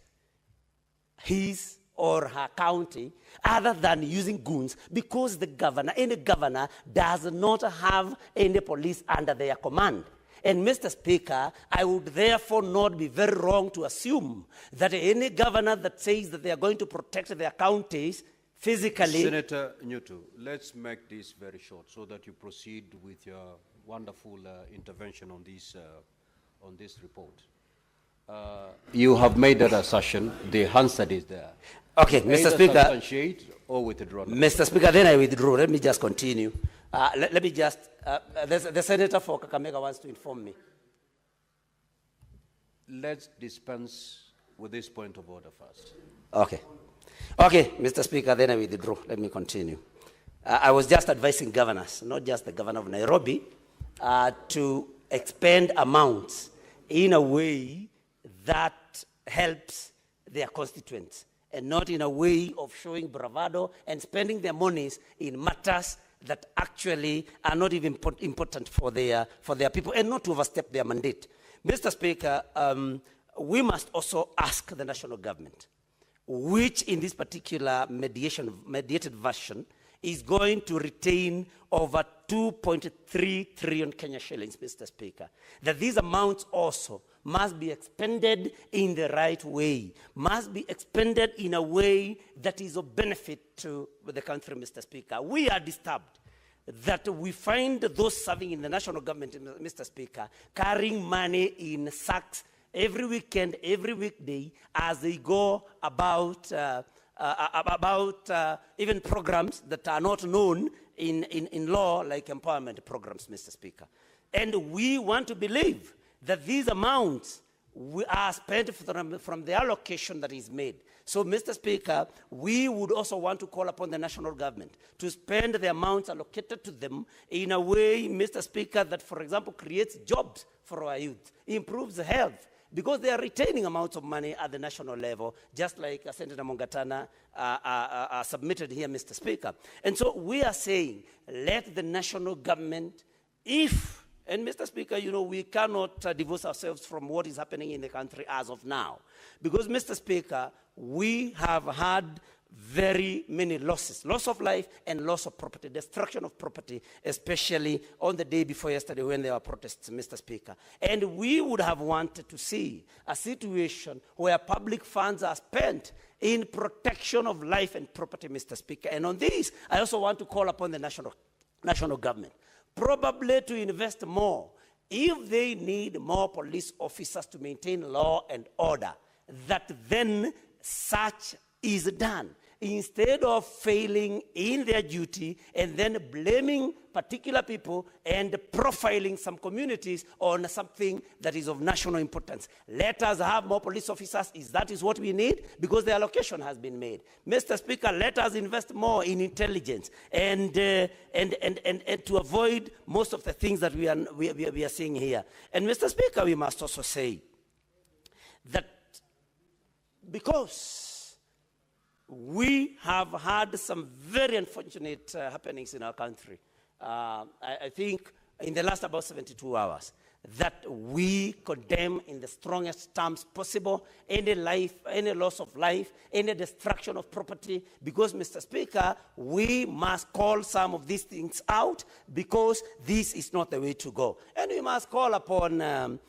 his or her county other than using goons, because the governor, any governor, does not have any police under their command. And Mr. Speaker, I would therefore not be very wrong to assume that any governor that says that they are going to protect their counties physically... Senator Newton, let's make this very short so that you proceed with your wonderful intervention on this report. You have made that assertion. The answer is there. Okay, Mr. Speaker. Substantiate or withdraw. Mr. Speaker, then I withdraw. Let me just continue. Let me just, the senator for Kakamega wants to inform me. Let's dispense with this point of order first. Okay. Okay, Mr. Speaker, then I withdraw. Let me continue. I was just advising governors, not just the governor of Nairobi, to expend amounts in a way that helps their constituents, and not in a way of showing bravado and spending their monies in matters that actually are not even important for their people, and not to overstep their mandate. Mr. Speaker, we must also ask the national government, which in this particular mediated version is going to retain over 2.3 trillion Kenya shillings, Mr. Speaker, that these amounts also must be expended in the right way, must be expended in a way that is of benefit to the country, Mr. Speaker. We are disturbed that we find those serving in the national government, Mr. Speaker, carrying money in sacks every weekend, every weekday, as they go about even programs that are not known in law, like empowerment programs, Mr. Speaker. And we want to believe that these amounts are spent from the allocation that is made. So, Mr. Speaker, we would also want to call upon the national government to spend the amounts allocated to them in a way, Mr. Speaker, that, for example, creates jobs for our youth, improves health, because they are retaining amounts of money at the national level, just like Senator Mongatana submitted here, Mr. Speaker. And so we are saying, let the national government, and Mr. Speaker, you know, we cannot divorce ourselves from what is happening in the country as of now. Because, Mr. Speaker, we have had very many losses, loss of life and loss of property, destruction of property, especially on the day before yesterday when there were protests, Mr. Speaker. And we would have wanted to see a situation where public funds are spent in protection of life and property, Mr. Speaker. And on this, I also want to call upon the national government, probably to invest more. If they need more police officers to maintain law and order, that then such is done, instead of failing in their duty and then blaming particular people and profiling some communities on something that is of national importance. Let us have more police officers, that is what we need, because the allocation has been made. Mr. Speaker, let us invest more in intelligence and to avoid most of the things that we are seeing here. And Mr. Speaker, we must also say that because we have had some very unfortunate happenings in our country, I think in the last about 72 hours, that we condemn in the strongest terms possible any loss of life, any destruction of property, because, Mr. Speaker, we must call some of these things out, because this is not the way to go. And we must call upon the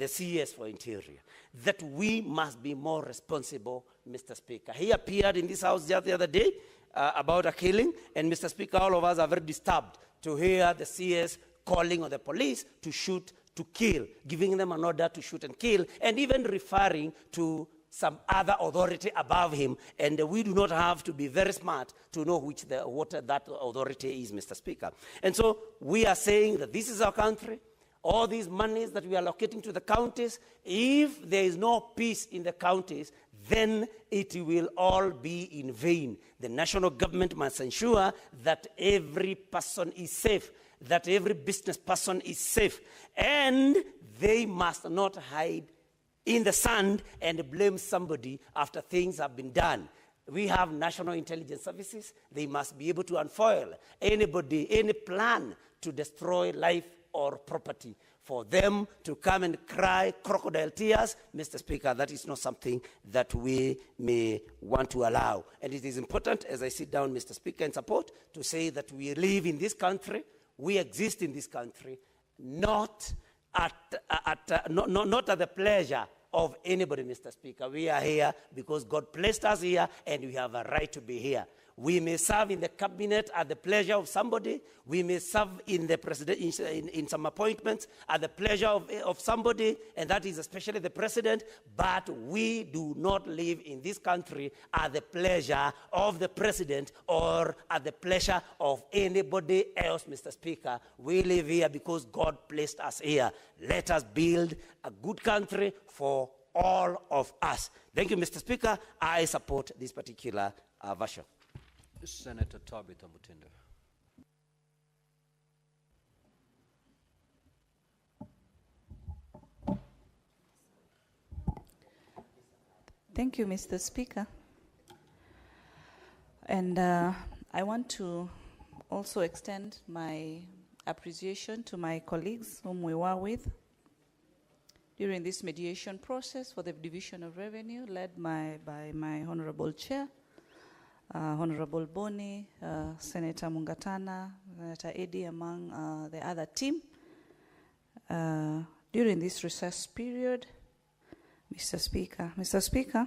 CES for Interior, that we must be more responsible, Mr. Speaker. He appeared in this house just the other day about a killing, and Mr. Speaker, all of us are very disturbed to hear the CS calling on the police to shoot, to kill, giving them an order to shoot and kill, and even referring to some other authority above him. And we do not have to be very smart to know what that authority is, Mr. Speaker. And so we are saying that this is our country. All these monies that we are allocating to the counties, if there is no peace in the counties, then it will all be in vain. The national government must ensure that every person is safe, that every business person is safe, and they must not hide in the sand and blame somebody after things have been done. We have national intelligence services. They must be able to unfoil anybody, any plan to destroy life or property. For them to come and cry crocodile tears, Mr. Speaker, that is not something that we may want to allow. And it is important, as I sit down, Mr. Speaker, in support, to say that we live in this country, we exist in this country, not at the pleasure of anybody, Mr. Speaker. We are here because God placed us here, and we have a right to be here. We may serve in the cabinet at the pleasure of somebody. We may serve in the president in some appointments at the pleasure of somebody, and that is especially the president. But we do not live in this country at the pleasure of the president or at the pleasure of anybody else, Mr. Speaker. We live here because God placed us here. Let us build a good country for all of us. Thank you, Mr. Speaker. I support this particular version. Senator Tabitha Mutinda. Thank you, Mr. Speaker. And I want to also extend my appreciation to my colleagues whom we were with during this mediation process for the Division of Revenue, led by my Honorable Chair, Honorable Boni, Senator Mungatana, Senator Eddy, among the other team. During this recess period, Mr. Speaker,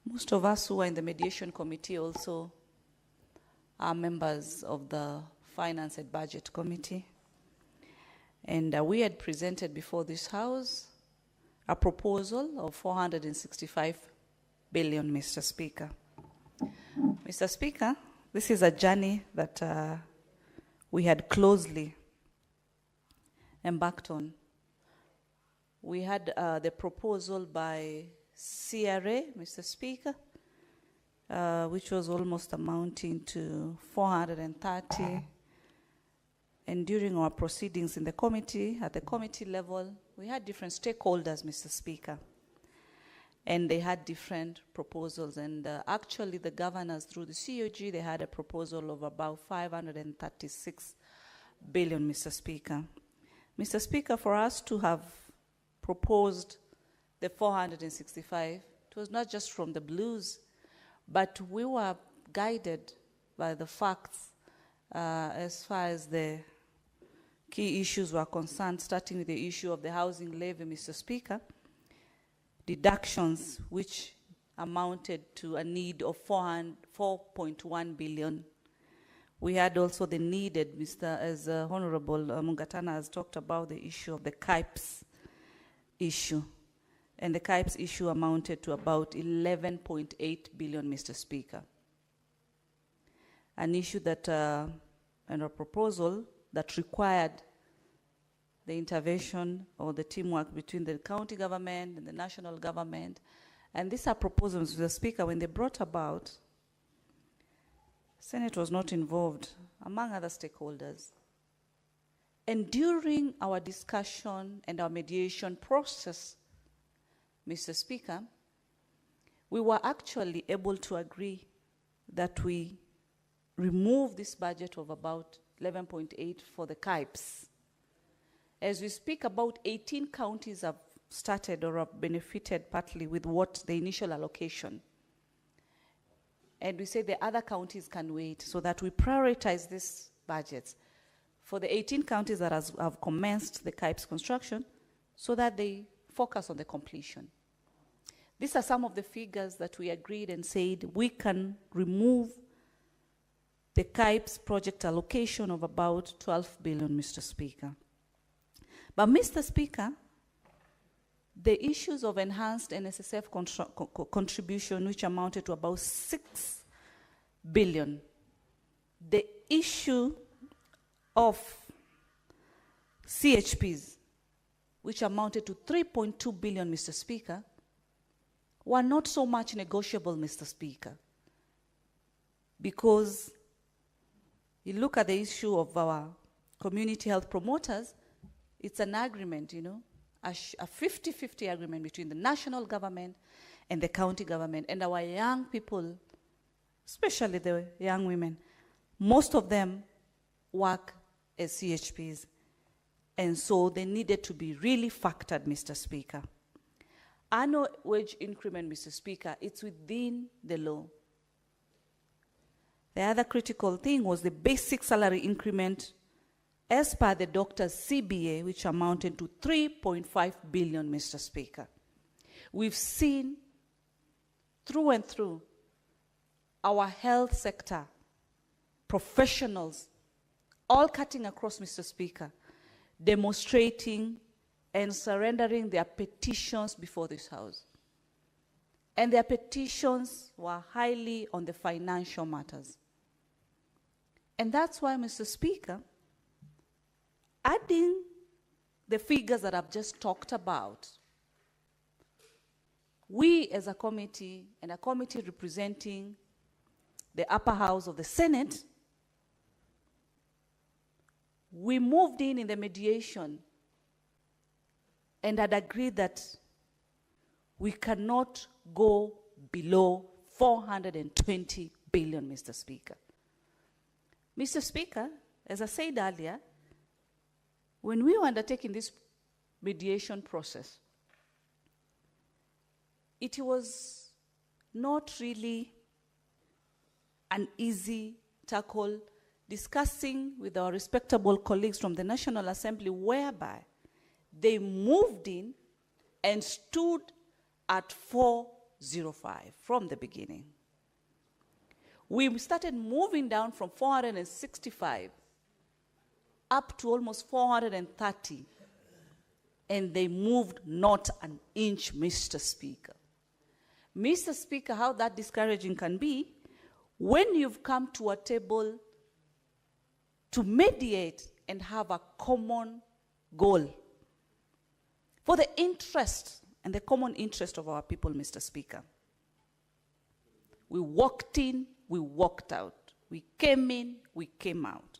most of us who are in the mediation committee also are members of the Finance and Budget Committee. And we had presented before this House a proposal of 465 billion, Mr. Speaker. Mr. Speaker, this is a journey that we had closely embarked on. We had the proposal by CRA, Mr. Speaker, which was almost amounting to 430. And during our proceedings in the committee, at the committee level, we had different stakeholders, Mr. Speaker. And they had different proposals. And actually, the governors through the COG, they had a proposal of about 536 billion, Mr. Speaker. Mr. Speaker, for us to have proposed the 465, it was not just from the blues, but we were guided by the facts as far as the key issues were concerned, starting with the issue of the housing levy, Mr. Speaker, deductions which amounted to a need of 4.1 billion. We had also the needed, as Honorable Mungatana has talked about, the issue of the KIPES issue. And the KIPES issue amounted to about 11.8 billion, Mr. Speaker. An issue that, and a proposal that required the intervention or the teamwork between the county government and the national government. And these are proposals, Mr. Speaker, when they brought about, Senate was not involved, among other stakeholders. And during our discussion and our mediation process, Mr. Speaker, we were actually able to agree that we remove this budget of about 11.8 for the KIPES. As we speak, about 18 counties have started or have benefited partly with what the initial allocation. And we say the other counties can wait so that we prioritize these budgets for the 18 counties that have commenced the KIPES construction so that they focus on the completion. These are some of the figures that we agreed and said we can remove the KIPES project allocation of about 12 billion, Mr. Speaker. But Mr. Speaker, the issues of enhanced NSSF contribution, which amounted to about 6 billion, the issue of CHPs, which amounted to 3.2 billion, Mr. Speaker, were not so much negotiable, Mr. Speaker, because you look at the issue of our community health promoters, it's an agreement, you know, a 50-50 agreement between the national government and the county government. And our young people, especially the young women, most of them work as CHPs. And so they needed to be really factored, Mr. Speaker. Annual wage increment, Mr. Speaker, it's within the law. The other critical thing was the basic salary increment as per the doctor's CBA, which amounted to 3.5 billion, Mr. Speaker. We've seen through and through our health sector, professionals, all cutting across, Mr. Speaker, demonstrating and surrendering their petitions before this House. And their petitions were highly on the financial matters. And that's why, Mr. Speaker, adding the figures that I've just talked about, we as a committee and a committee representing the upper house of the Senate, we moved in the mediation and had agreed that we cannot go below 420 billion, Mr. Speaker. Mr. Speaker, as I said earlier, when we were undertaking this mediation process, it was not really an easy tackle discussing with our respectable colleagues from the National Assembly, whereby they moved in and stood at 405 from the beginning. We started moving down from 465 up to almost 430, and they moved not an inch, Mr. Speaker. Mr. Speaker, how that discouraging can be when you've come to a table to mediate and have a common goal for the interest and the common interest of our people, Mr. Speaker. We walked in, we walked out. We came in, we came out.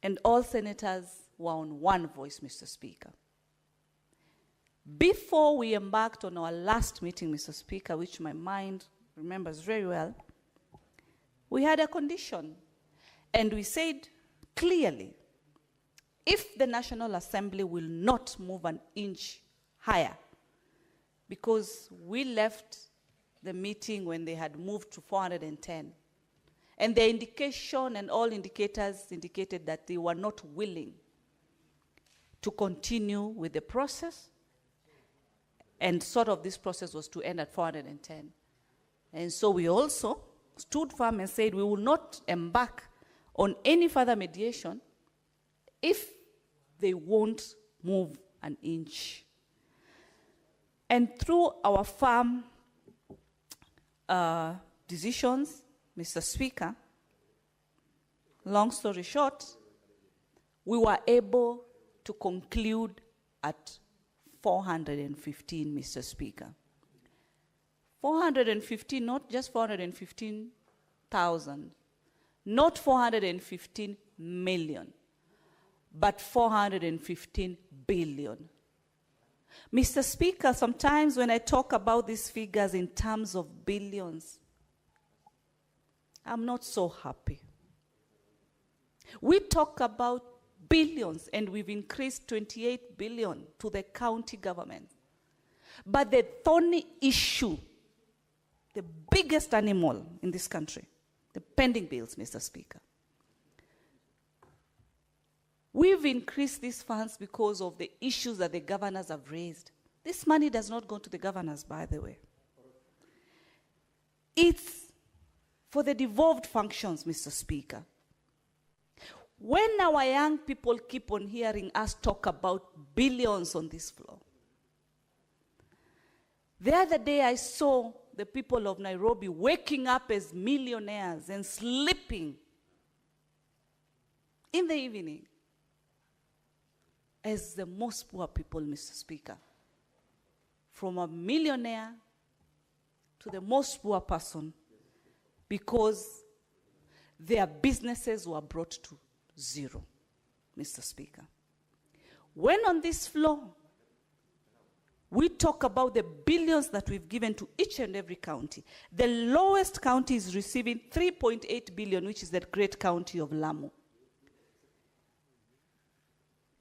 And all senators were on one voice, Mr. Speaker. Before we embarked on our last meeting, Mr. Speaker, which my mind remembers very well, we had a condition. And we said clearly, if the National Assembly will not move an inch higher, because we left the meeting when they had moved to 410, and the indication and all indicators indicated that they were not willing to continue with the process, and sort of this process was to end at 410. And so we also stood firm and said we will not embark on any further mediation if they won't move an inch. And through our firm decisions, Mr. Speaker, long story short, we were able to conclude at 415, Mr. Speaker. 415, not just 415,000, not 415 million, but 415 billion. Mr. Speaker, sometimes when I talk about these figures in terms of billions, I'm not so happy. We talk about billions, and we've increased 28 billion to the county government. But the thorny issue, the biggest animal in this country, the pending bills, Mr. Speaker. We've increased these funds because of the issues that the governors have raised. This money does not go to the governors, by the way. It's for the devolved functions, Mr. Speaker. When our young people keep on hearing us talk about billions on this floor, the other day I saw the people of Nairobi waking up as millionaires and sleeping in the evening as the most poor people, Mr. Speaker. From a millionaire to the most poor person, because their businesses were brought to zero, Mr. Speaker. When on this floor, we talk about the billions that we've given to each and every county. The lowest county is receiving 3.8 billion, which is the great county of Lamu.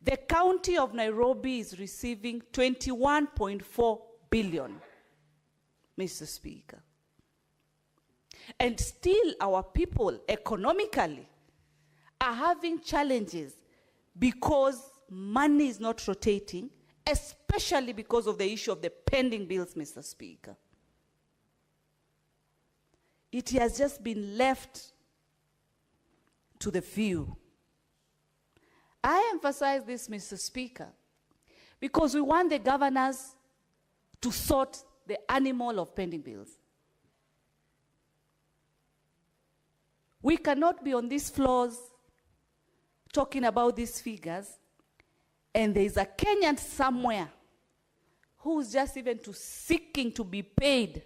The county of Nairobi is receiving 21.4 billion, Mr. Speaker. And still our people economically are having challenges because money is not rotating, especially because of the issue of the pending bills, Mr. Speaker. It has just been left to the few. I emphasize this, Mr. Speaker, because we want the governors to sort the animal of pending bills. We cannot be on these floors talking about these figures, and there is a Kenyan somewhere who's just even seeking to be paid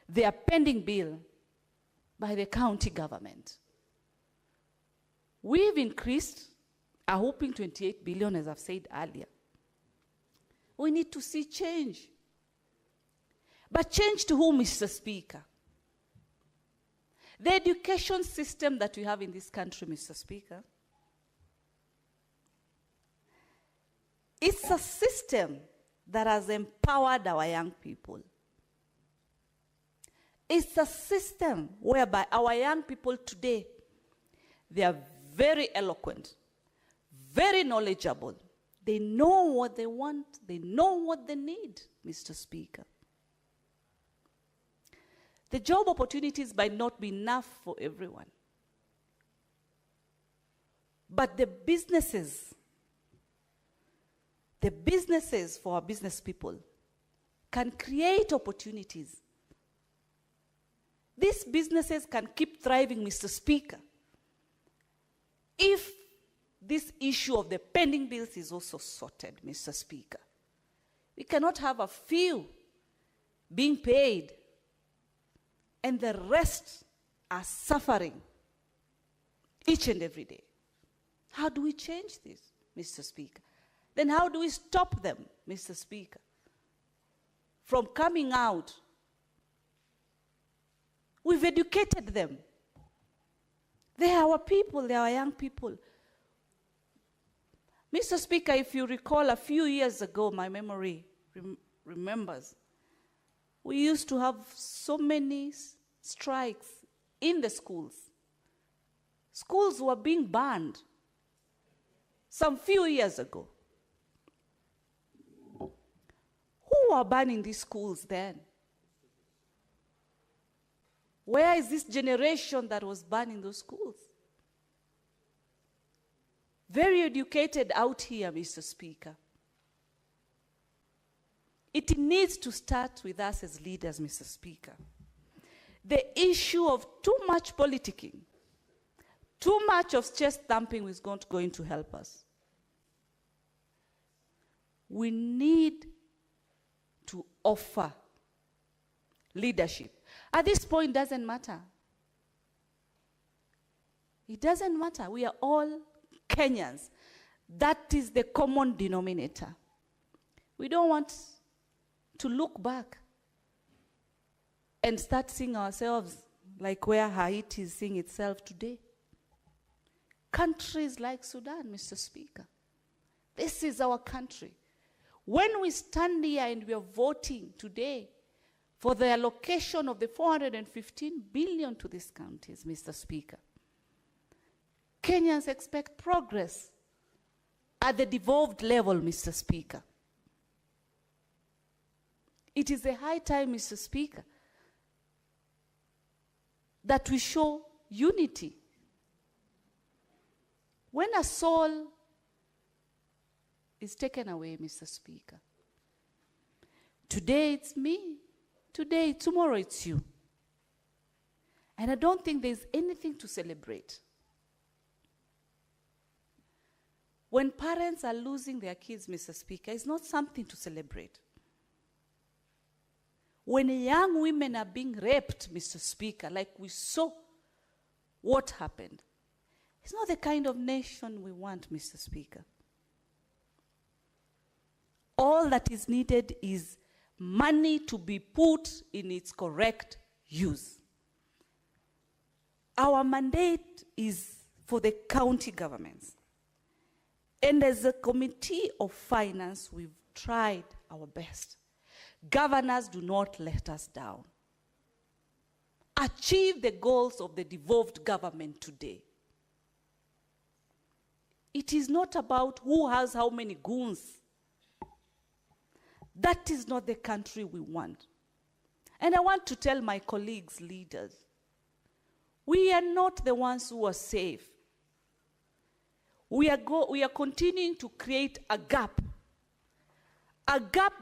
their pending bill by the county government. We've increased a whopping 28 billion, as I've said earlier. We need to see change. But change to whom, Mr. Speaker? The education system that we have in this country, Mr. Speaker, it's a system that has empowered our young people. It's a system whereby our young people today, they are very eloquent, very knowledgeable. They know what they want. They know what they need, Mr. Speaker. The job opportunities might not be enough for everyone. But the businesses for our business people can create opportunities. These businesses can keep thriving, Mr. Speaker, if this issue of the pending bills is also sorted, Mr. Speaker. We cannot have a few being paid and the rest are suffering each and every day. How do we change this, Mr. Speaker? Then how do we stop them, Mr. Speaker, from coming out? We've educated them. They are our people, they are our young people. Mr. Speaker, if you recall, a few years ago, my memory remembers, we used to have so many strikes in the schools. Schools were being banned some few years ago. Who were banning these schools then? Where is this generation that was banning those schools? Very educated out here, Mr. Speaker. It needs to start with us as leaders, Mr. Speaker. The issue of too much politicking, too much of chest thumping is not going to help us. We need to offer leadership. At this point, it doesn't matter. It doesn't matter. We are all Kenyans. That is the common denominator. We don't want to look back and start seeing ourselves like where Haiti is seeing itself today. Countries like Sudan, Mr. Speaker. This is our country. When we stand here and we are voting today for the allocation of the 415 billion to these counties, Mr. Speaker, Kenyans expect progress at the devolved level, Mr. Speaker. It is a high time, Mr. Speaker, that we show unity. When a soul is taken away, Mr. Speaker, today it's me, tomorrow it's you. And I don't think there's anything to celebrate. When parents are losing their kids, Mr. Speaker, it's not something to celebrate. When young women are being raped, Mr. Speaker, like we saw what happened, it's not the kind of nation we want, Mr. Speaker. All that is needed is money to be put in its correct use. Our mandate is for the county governments. And as a committee of finance, we've tried our best. Governors, do not let us down. Achieve the goals of the devolved government today. It is not about who has how many goons. That is not the country we want. And I want to tell my colleagues, leaders, we are not the ones who are safe. We are continuing to create a gap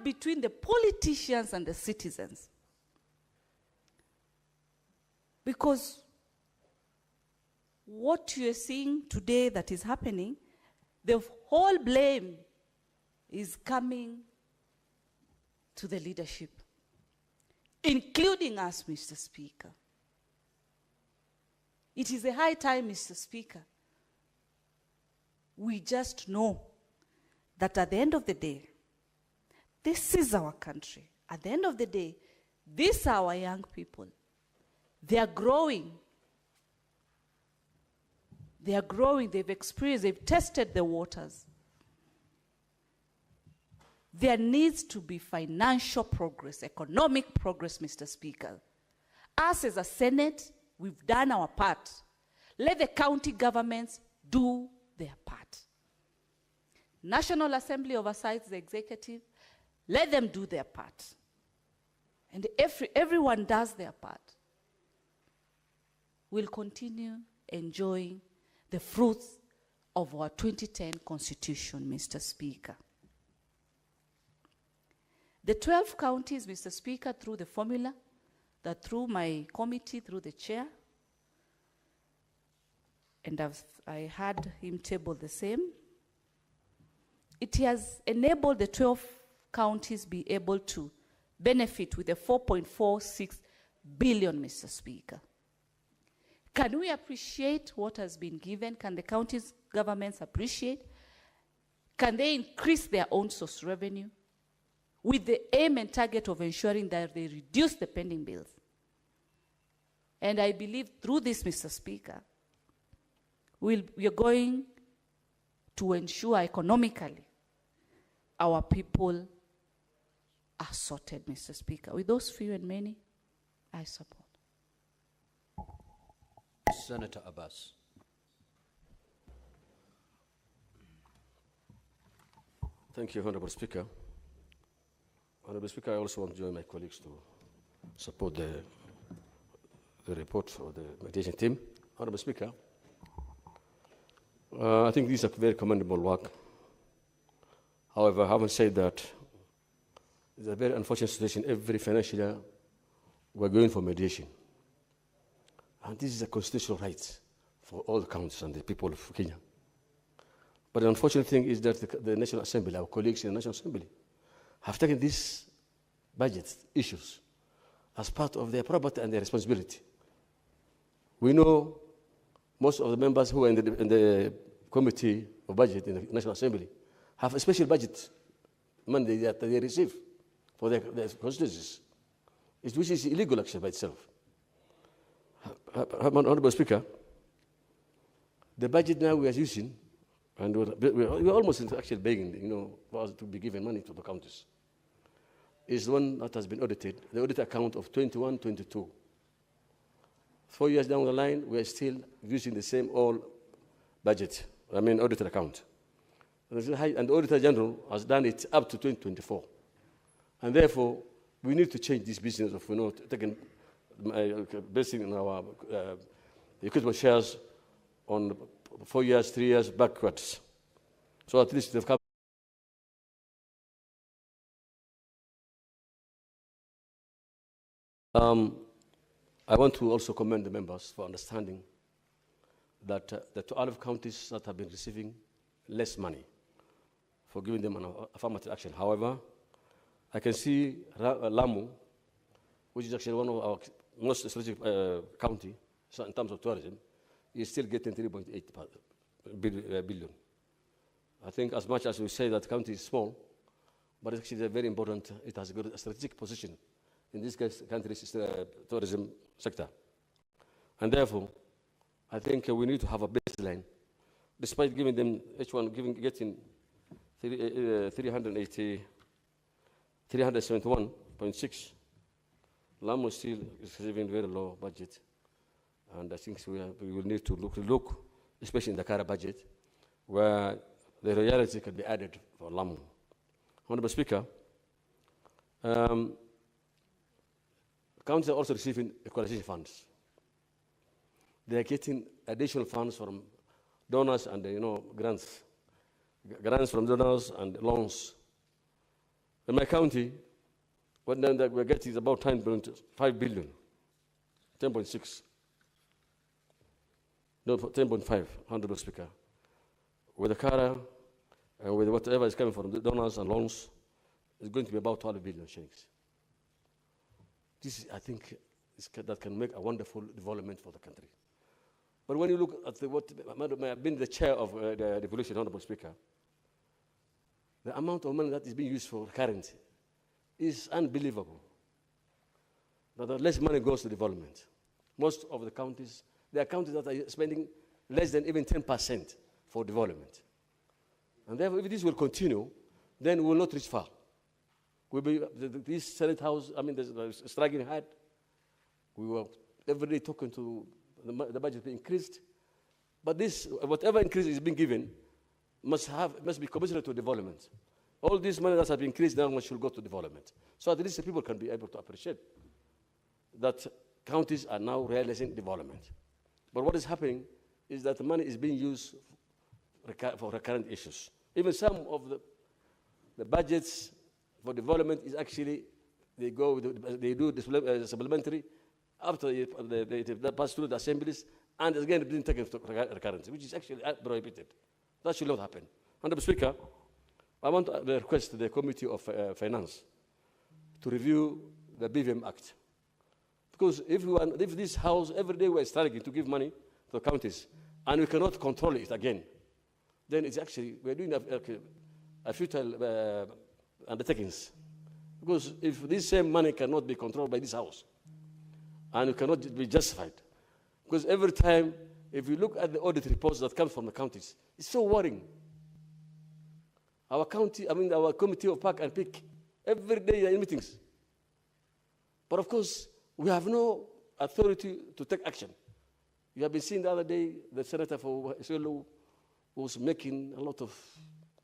between the politicians and the citizens. Because what you are seeing today that is happening, the whole blame is coming to the leadership, including us, Mr. Speaker. It is a high time, Mr. Speaker. We just know that at the end of the day, this is our country. At the end of the day, these are our young people. They are growing. They are growing, they've experienced, they've tested the waters. There needs to be financial progress, economic progress, Mr. Speaker. Us as a Senate, we've done our part. Let the county governments do their part. National Assembly oversights the executive. Let them do their part. And everyone does their part. We'll continue enjoying the fruits of our 2010 Constitution, Mr. Speaker. The 12 counties, Mr. Speaker, through the formula, that through my committee, through the chair, and I had him table the same, it has enabled the 12 counties be able to benefit with a 4.46 billion, Mr. Speaker. Can we appreciate what has been given? Can the counties' governments appreciate? Can they increase their own source revenue with the aim and target of ensuring that they reduce the pending bills? And I believe through this, Mr. Speaker, we are going to ensure economically our people are sorted, Mr. Speaker. With those few and many, I support. Senator Abbas. Thank you, Honorable Speaker. Honorable Speaker, I also want to join my colleagues to support the report of the mediation team. Honorable Speaker, I think these are very commendable work. However, having said that, it's a very unfortunate situation. Every financial year, we're going for mediation. And this is a constitutional right for all the counties and the people of Kenya. But the unfortunate thing is that the National Assembly, our colleagues in the National Assembly, have taken these budget issues as part of their property and their responsibility. We know most of the members who are in the Committee of Budget in the National Assembly have a special budget money that they receive for their constituencies, which is illegal actually by itself. Honorable Speaker, the budget now we are using, and we're almost actually begging, for us to be given money to the counties, is one that has been audited, the audit account of 21-22. 4 years down the line, we are still using the same old budget, audited account. And the Auditor General has done it up to 2024. And therefore, we need to change this business of, taking, basing on our equitable shares on 4 years, 3 years backwards. So at least they've come. I want to also commend the members for understanding that the 12 counties that have been receiving less money for giving them an affirmative action. However, I can see Lamu, which is actually one of our most strategic county, so in terms of tourism, is still getting 3.8 billion. I think as much as we say that county is small, but it's actually very important. It has got a strategic position in this country's tourism sector. And therefore, I think we need to have a baseline. Despite giving them, each one getting 371.6, Lamu still is receiving very low budget. And I think we will need to look, especially in the current budget, where the reality can be added for Lamu. Honorable Speaker, counties are also receiving equalization funds. They are getting additional funds from donors and grants from donors and loans. In my county, what that we're getting is about 10.5 billion, 10.6. No, 10.5, Honorable Speaker. With the CARA and with whatever is coming from the donors and loans, it's going to be about 12 billion shillings. This, I think, that can make a wonderful development for the country. But when you look at what I've been the chair of the devolution, Honorable Speaker, the amount of money that is being used for currency is unbelievable. That less money goes to development. Most of the counties, there are counties that are spending less than even 10% for development. And therefore, if this will continue, then we will not reach far. We'll be, this Senate House, there's struggling hard. We were every day talking to the budget being increased. But this, whatever increase is being given, must be commensurate to development. All this money that has been increased now should go to development. So at least the people can be able to appreciate that counties are now realizing development. But what is happening is that the money is being used for recurrent issues. Even some of the budgets for development is actually, they do supplementary after they pass through the assemblies, and again it's being taken to recurrence, which is actually prohibited. That should not happen. Honorable Speaker, I want to request the Committee of Finance to review the BVM Act. Because if this House, every day we're struggling to give money to the counties, and we cannot control it again, then it's actually, we're doing a futile undertakings. Because if this same money cannot be controlled by this House, and it cannot be justified, because every time, if you look at the audit reports that come from the counties, it's so worrying. Our Committee of Park and Pick, every day they're in meetings. But of course, we have no authority to take action. You have been seeing the other day, the senator for Isolo was making a lot of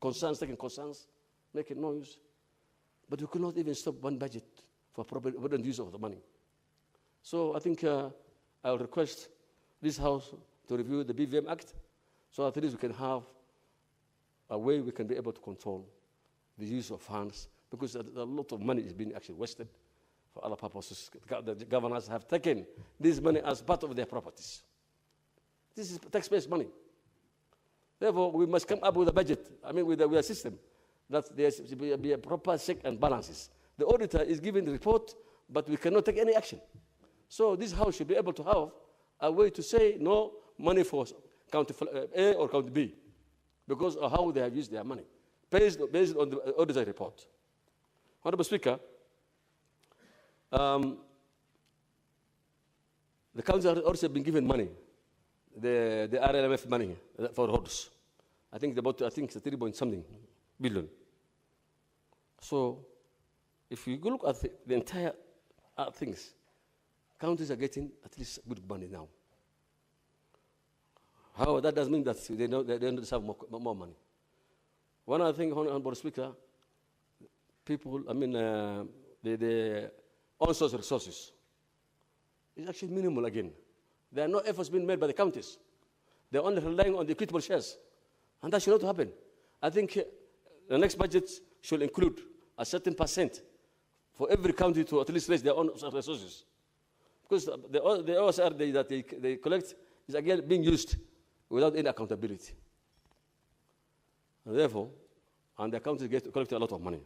concerns, taking concerns, making noise. But we could not even stop one budget for proper use of the money. So I think I will request this House to review the BVM Act, so at least we can have a way we can be able to control the use of funds, because a lot of money is being actually wasted for other purposes. The governors have taken this money as part of their properties. This is taxpayers' money. Therefore, we must come up with a budget, with a system, that there should be a proper check and balances. The auditor is giving the report, but we cannot take any action. So this House should be able to have a way to say no money for county A or county B, because of how they have used their money, based on the auditor report. Honorable Speaker, the county has also been given money, the RLMF money for roads. I think it's 3 point something billion. So if you look at the entire things, counties are getting at least good money now. However, that doesn't mean that they don't deserve more money. One other thing, Honorable Speaker, people, the on-source resources is actually minimal again. There are no efforts being made by the counties. They're only relying on the equitable shares. And that should not happen. I think the next budget should include a certain % for every county to at least raise their own resources. Because the OSR that they collect is again being used without any accountability. And therefore, the counties collect a lot of money.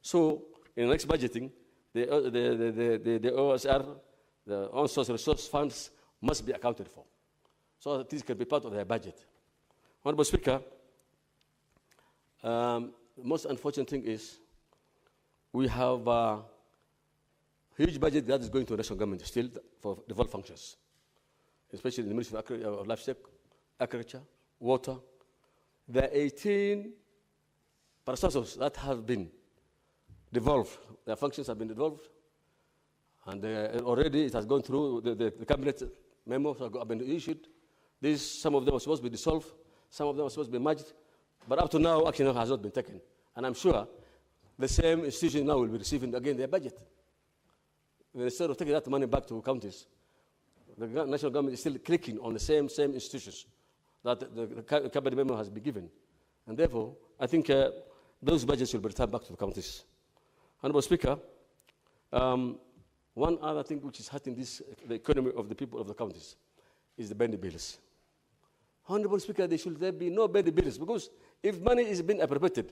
So in the next budgeting, the OSR, the on-source resource funds, must be accounted for, so that this can be part of their budget. Honorable Speaker, the most unfortunate thing is we have a huge budget that is going to the national government still for devolved functions, especially in the Ministry of Livestock, Agriculture, Water. There are 18 parastatals that have been devolved. Their functions have been devolved, and already it has gone through the cabinet memos have been issued. Some of them are supposed to be dissolved, some of them are supposed to be merged, but up to now, action has not been taken. And I'm sure the same institution now will be receiving again their budget. Instead of taking that money back to counties, the national government is still clicking on the same institutions that the cabinet memo has been given. And therefore, I think those budgets will be returned back to the counties. Honorable Speaker, one other thing which is hurting the economy of the people of the counties is the bendy bills. Honorable Speaker, there be no bendy bills, because if money is being appropriated,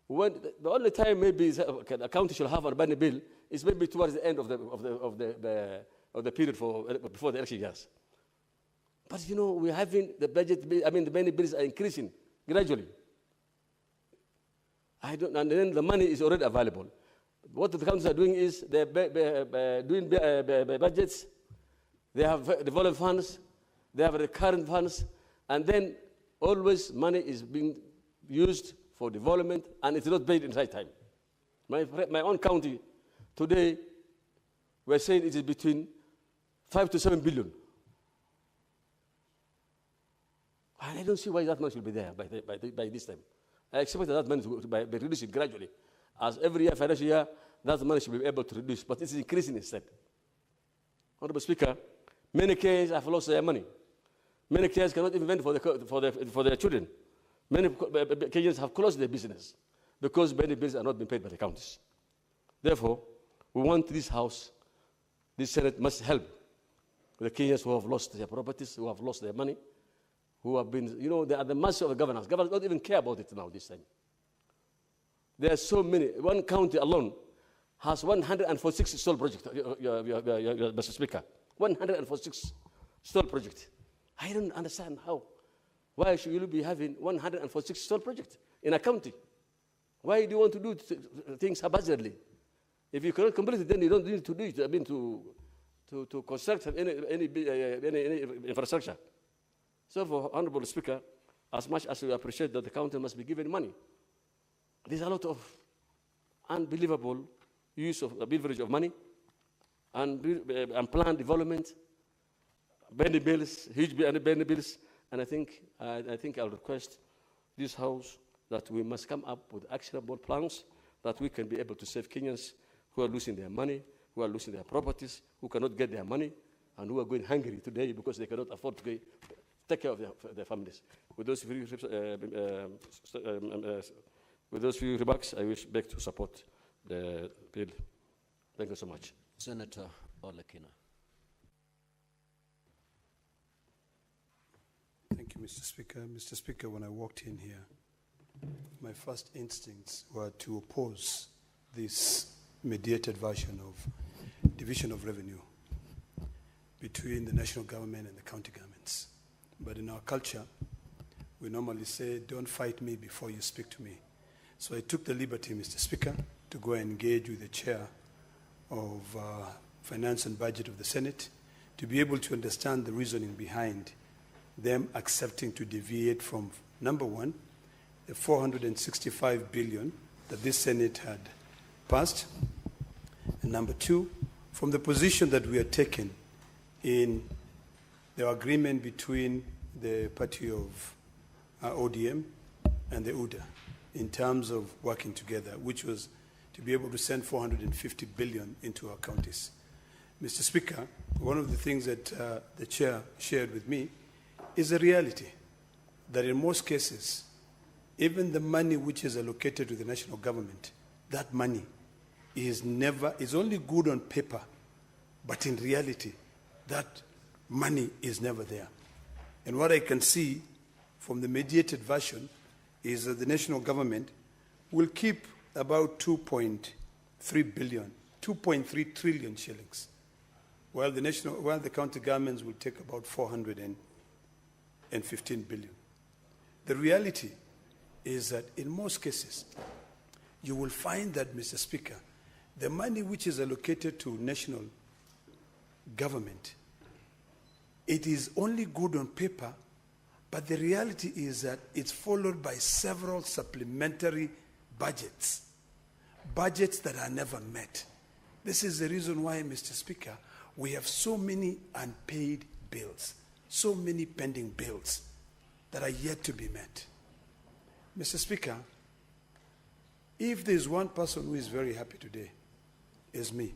the only time maybe a county should have a bendy bill is maybe towards the end of the period before the election years. But you know, we're having the budget, the many bills are increasing gradually. And then the money is already available. What the councils are doing is they're doing budgets, they have development funds, they have recurrent funds, and then always money is being used for development, and it's not paid in right time. My own county, today, we're saying it is between 5 to 7 billion. And I don't see why that money should be there by this time. I expect that money to be reduced gradually. As every year, financial year, that money should be able to reduce, but it's increasing instead. Honorable Speaker, many Kenyans have lost their money. Many Kenyans cannot even vent for their children. Many Kenyans have closed their business because many bills are not being paid by the counties. Therefore, we want this House, this Senate must help the Kenyans who have lost their properties, who have lost their money, who have been, they are the master of the governance. Governors don't even care about it now this time. There are so many. One county alone has 146 stall projects, Mr. Speaker. 146 stall projects. I don't understand how. Why should you be having 146 stall projects in a county? Why do you want to do things haphazardly? If you cannot complete it, then you don't need to do it. To construct any infrastructure. So, for Honorable Speaker, as much as we appreciate that the county must be given money, there's a lot of unbelievable use of leverage of money and planned development, Benny bills, huge Benny bills, and I think I'll request this House that we must come up with actionable plans that we can be able to save Kenyans who are losing their money, who are losing their properties, who cannot get their money, and who are going hungry today because they cannot afford to take care of their families. With those few remarks, I wish back to support the bill. Thank you so much. Senator Olekina. Thank you, Mr. Speaker. Mr. Speaker, when I walked in here, my first instincts were to oppose this mediated version of division of revenue between the national government and the county governments. But in our culture, we normally say, don't fight me before you speak to me. So I took the liberty, Mr. Speaker, to go and engage with the chair of Finance and Budget of the Senate to be able to understand the reasoning behind them accepting to deviate from, number one, the 465 billion that this Senate had passed, and number two, from the position that we are taking in the agreement between the party of ODM and the UDA in terms of working together, which was to be able to send 450 billion into our counties. Mr. Speaker, one of the things that the chair shared with me is a reality that in most cases, even the money which is allocated to the national government, that money is only good on paper, but in reality, that money is never there. And what I can see from the mediated version is that the national government will keep about 2.3 trillion shillings, while the county governments will take about 415 billion. The reality is that in most cases, you will find that, Mr. Speaker, the money which is allocated to national government, it is only good on paper, but the reality is that it's followed by several supplementary budgets that are never met. This is the reason why, Mr. Speaker, we have so many unpaid bills, so many pending bills that are yet to be met. Mr. Speaker, if there's one person who is very happy today, it's me.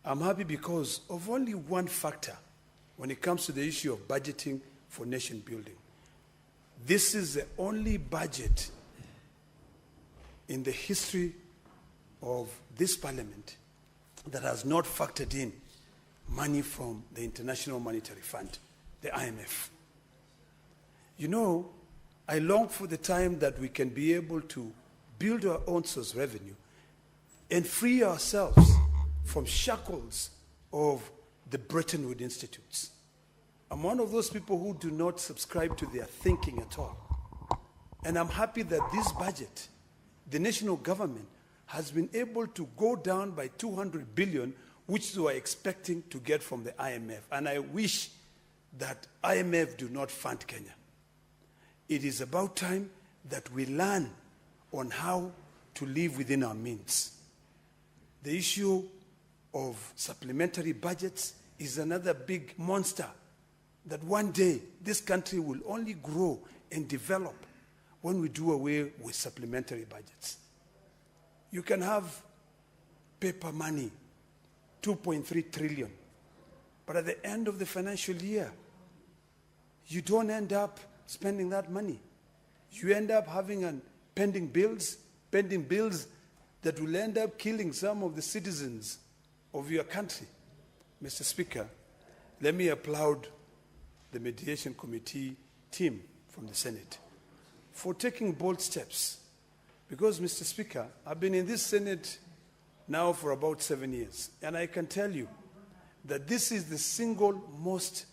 I'm happy because of only one factor when it comes to the issue of budgeting for nation building. This is the only budget in the history of this parliament that has not factored in money from the International Monetary Fund, the IMF. You know, I long for the time that we can be able to build our own source revenue and free ourselves from shackles of the Bretton Woods institutes. I'm one of those people who do not subscribe to their thinking at all. And I'm happy that this budget, the national government, has been able to go down by 200 billion, which they were expecting to get from the IMF. And I wish that IMF do not fund Kenya. It is about time that we learn on how to live within our means. The issue of supplementary budgets is another big monster that one day this country will only grow and develop when we do away with supplementary budgets. You can have paper money, 2.3 trillion, but at the end of the financial year, you don't end up spending that money. You end up having pending bills that will end up killing some of the citizens of your country. Mr. Speaker, let me applaud the Mediation Committee team from the Senate for taking bold steps. Because, Mr. Speaker, I've been in this Senate now for about 7 years, and I can tell you that this is the single most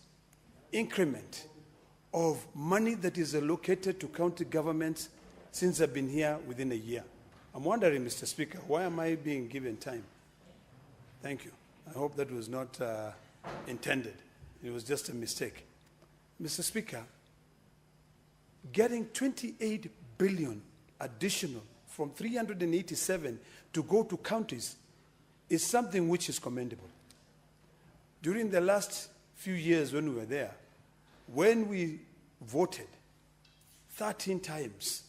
increment of money that is allocated to county governments since I've been here within a year. I'm wondering, Mr. Speaker, why am I being given time? Thank you. I hope that was not intended. It was just a mistake. Mr. Speaker, getting 28 billion additional from 387 to go to counties is something which is commendable. During the last few years when we were there, when we voted 13 times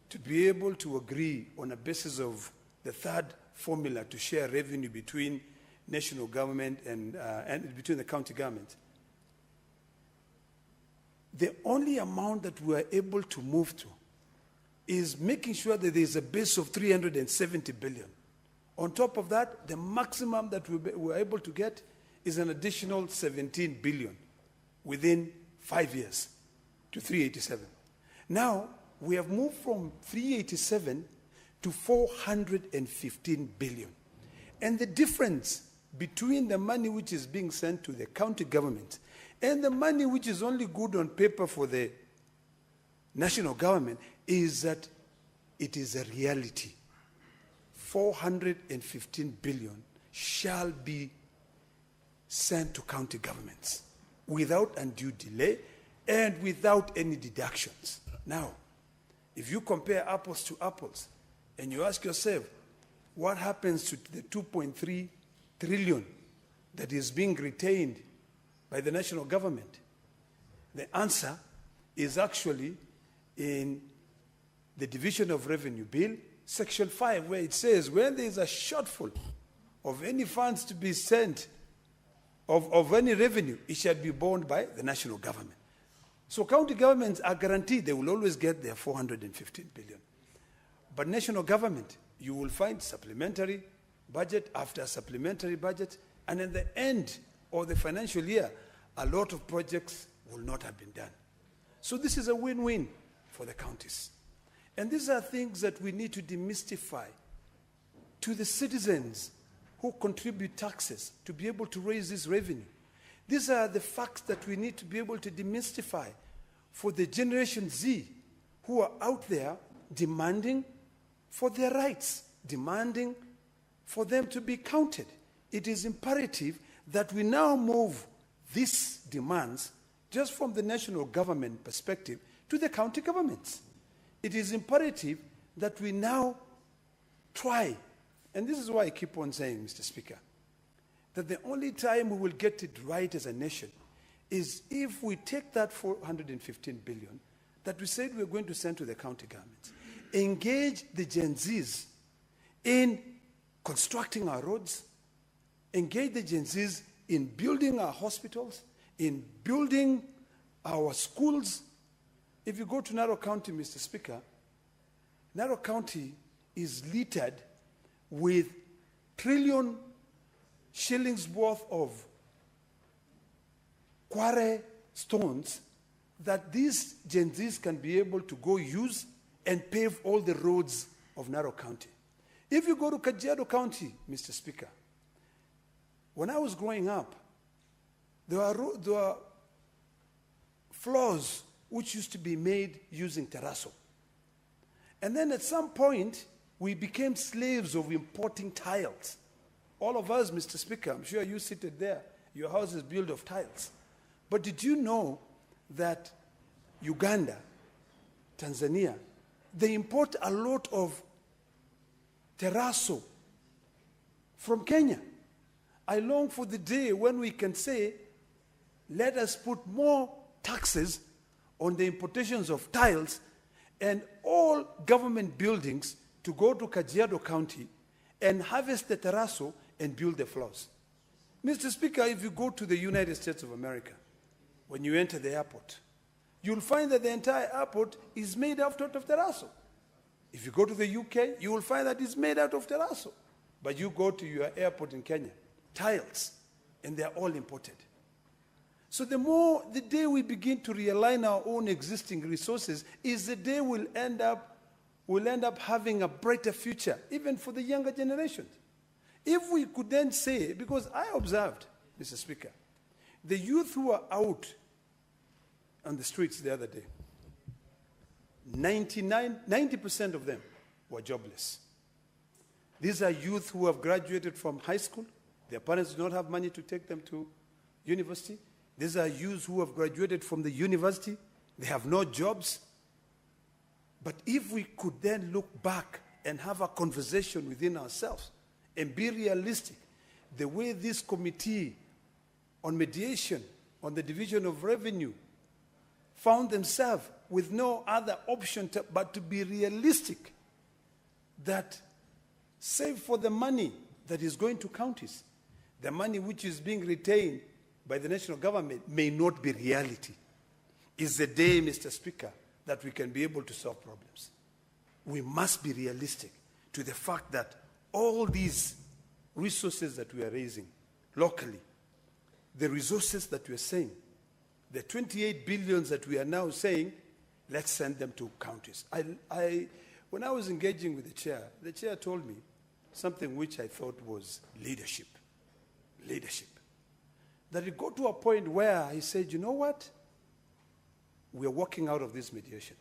to be able to agree on a basis of the third formula to share revenue between national government and between the county government, the only amount that we are able to move to is making sure that there is a base of 370 billion. On top of that, the maximum that we're able to get is an additional 17 billion within 5 years to 387. Now, we have moved from 387 to 415 billion. And the difference between the money which is being sent to the county government and the money which is only good on paper for the national government is that it is a reality. 415 billion shall be sent to county governments without undue delay and without any deductions. Now, if you compare apples to apples and you ask yourself, what happens to the 2.3 trillion that is being retained by the national government? The answer is actually in the Division of Revenue Bill, Section 5, where it says when there is a shortfall of any funds to be sent, of any revenue, it shall be borne by the national government. So county governments are guaranteed they will always get their 415 billion. But national government, you will find supplementary budget after supplementary budget, and at the end of the financial year, a lot of projects will not have been done. So this is a win-win for the counties. And these are things that we need to demystify to the citizens who contribute taxes to be able to raise this revenue. These are the facts that we need to be able to demystify for the Generation Z who are out there demanding for their rights, demanding for them to be counted. It is imperative that we now move these demands just from the national government perspective to the county governments. It is imperative that we now try, and this is why I keep on saying, Mr. Speaker, that the only time we will get it right as a nation is if we take that 415 billion that we said we're going to send to the county governments, engage the Gen Zs in constructing our roads, engage the Gen Zs in building our hospitals, in building our schools. If you go to Narok County, Mr. Speaker, Narok County is littered with trillion shillings worth of quarry stones that these Gen Zs can be able to go use and pave all the roads of Narok County. If you go to Kajiado County, Mr. Speaker, when I was growing up, there were floors which used to be made using terrazzo. And then at some point, we became slaves of importing tiles. All of us, Mr. Speaker, I'm sure you seated there, your house is built of tiles. But did you know that Uganda, Tanzania, they import a lot of terrazzo from Kenya? I long for the day when we can say, let us put more taxes on the importations of tiles and all government buildings to go to Kajiado County and harvest the terrazzo and build the floors. Mr. Speaker, if you go to the United States of America, when you enter the airport, you'll find that the entire airport is made out of terrazzo. If you go to the UK, you will find that it's made out of terrazzo. But you go to your airport in Kenya, tiles, and they're all imported. So the day we begin to realign our own existing resources is the day we'll end up having a brighter future, even for the younger generations. If we could then say, because I observed, Mr. Speaker, the youth who are out on the streets the other day, 90% of them were jobless. These are youth who have graduated from high school. Their parents do not have money to take them to university. These are youth who have graduated from the university. They have no jobs. But if we could then look back and have a conversation within ourselves and be realistic, the way this committee on mediation, on the division of revenue, found themselves with no other option but to be realistic, that save for the money that is going to counties, the money which is being retained by the national government may not be reality. Is the day, Mr. Speaker, that we can be able to solve problems. We must be realistic to the fact that all these resources that we are raising locally, the resources that we are saying, the 28 billions that we are now saying, let's send them to counties. When I was engaging with the chair told me something which I thought was leadership. Leadership. That it got to a point where he said, you know what? We are walking out of this mediation.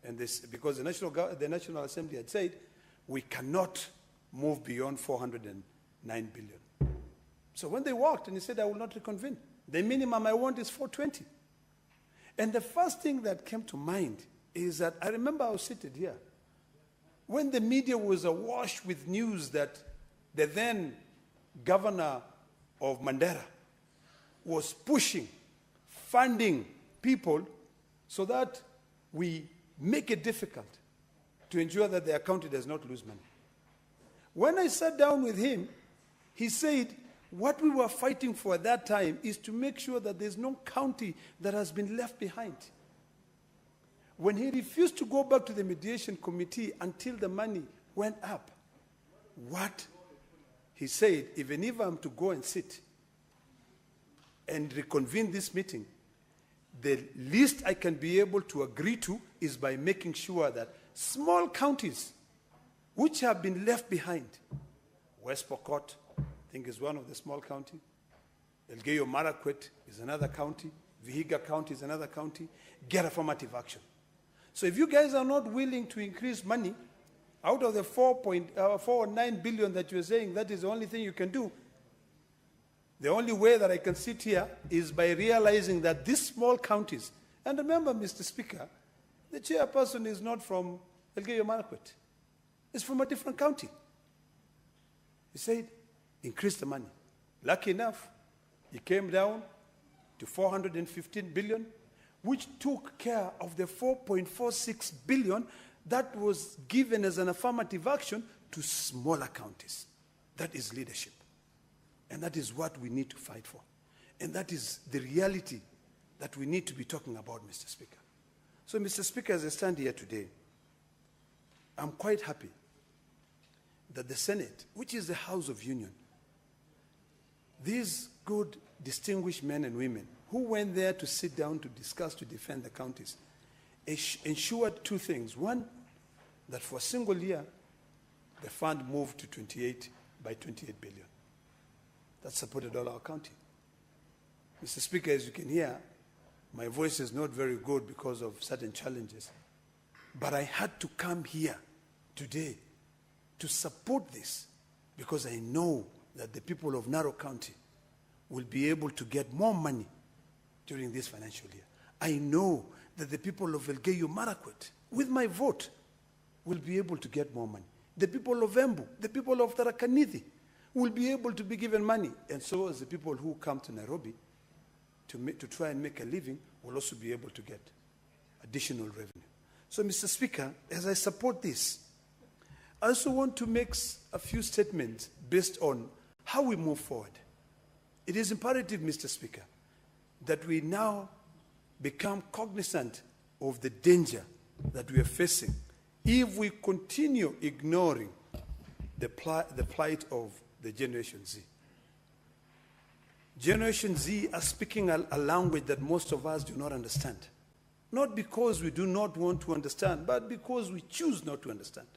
And this, because the National Assembly had said, we cannot move beyond 409 billion. So when they walked, and he said, I will not reconvene. The minimum I want is 420. And the first thing that came to mind is that I remember I was seated here when the media was awash with news that the then governor of Mandera was pushing, funding people so that we make it difficult to ensure that their county does not lose money. When I sat down with him, he said, what we were fighting for at that time is to make sure that there's no county that has been left behind. When he refused to go back to the mediation committee until the money went up, what he said, even if I'm to go and sit and reconvene this meeting, the least I can be able to agree to is by making sure that small counties which have been left behind, West Pokot, I think is one of the small counties, Elgeyo Marakwet is another county, Vihiga County is another county, get affirmative action. So if you guys are not willing to increase money, out of the 4.49 billion that you're saying, that is the only thing you can do. The only way that I can sit here is by realizing that these small counties, and remember, Mr. Speaker, the chairperson is not from Elgeyo Marakwet. It's from a different county. He said, increase the money. Lucky enough, he came down to 415 billion, which took care of the 4.46 billion that was given as an affirmative action to smaller counties. That is leadership. And that is what we need to fight for. And that is the reality that we need to be talking about, Mr. Speaker. So, Mr. Speaker, as I stand here today, I'm quite happy that the Senate, which is the House of Union, these good, distinguished men and women who went there to sit down to discuss, to defend the counties, ensured two things. One, that for a single year, the fund moved to 28 billion. That supported all our county. Mr. Speaker, as you can hear, My voice is not very good because of certain challenges. But I had to come here today to support this because I know that the people of Narok County will be able to get more money during this financial year. I know that the people of Elgeyo Marakwet, with my vote, will be able to get more money. The people of Embu, the people of Tharaka Nithi will be able to be given money. And so as the people who come to Nairobi to try and make a living will also be able to get additional revenue. So, Mr. Speaker, as I support this, I also want to make a few statements based on how we move forward. It is imperative, Mr. Speaker, that we now become cognizant of the danger that we are facing if we continue ignoring the plight of the Generation Z. Generation Z are speaking a language that most of us do not understand. Not because we do not want to understand, but because we choose not to understand.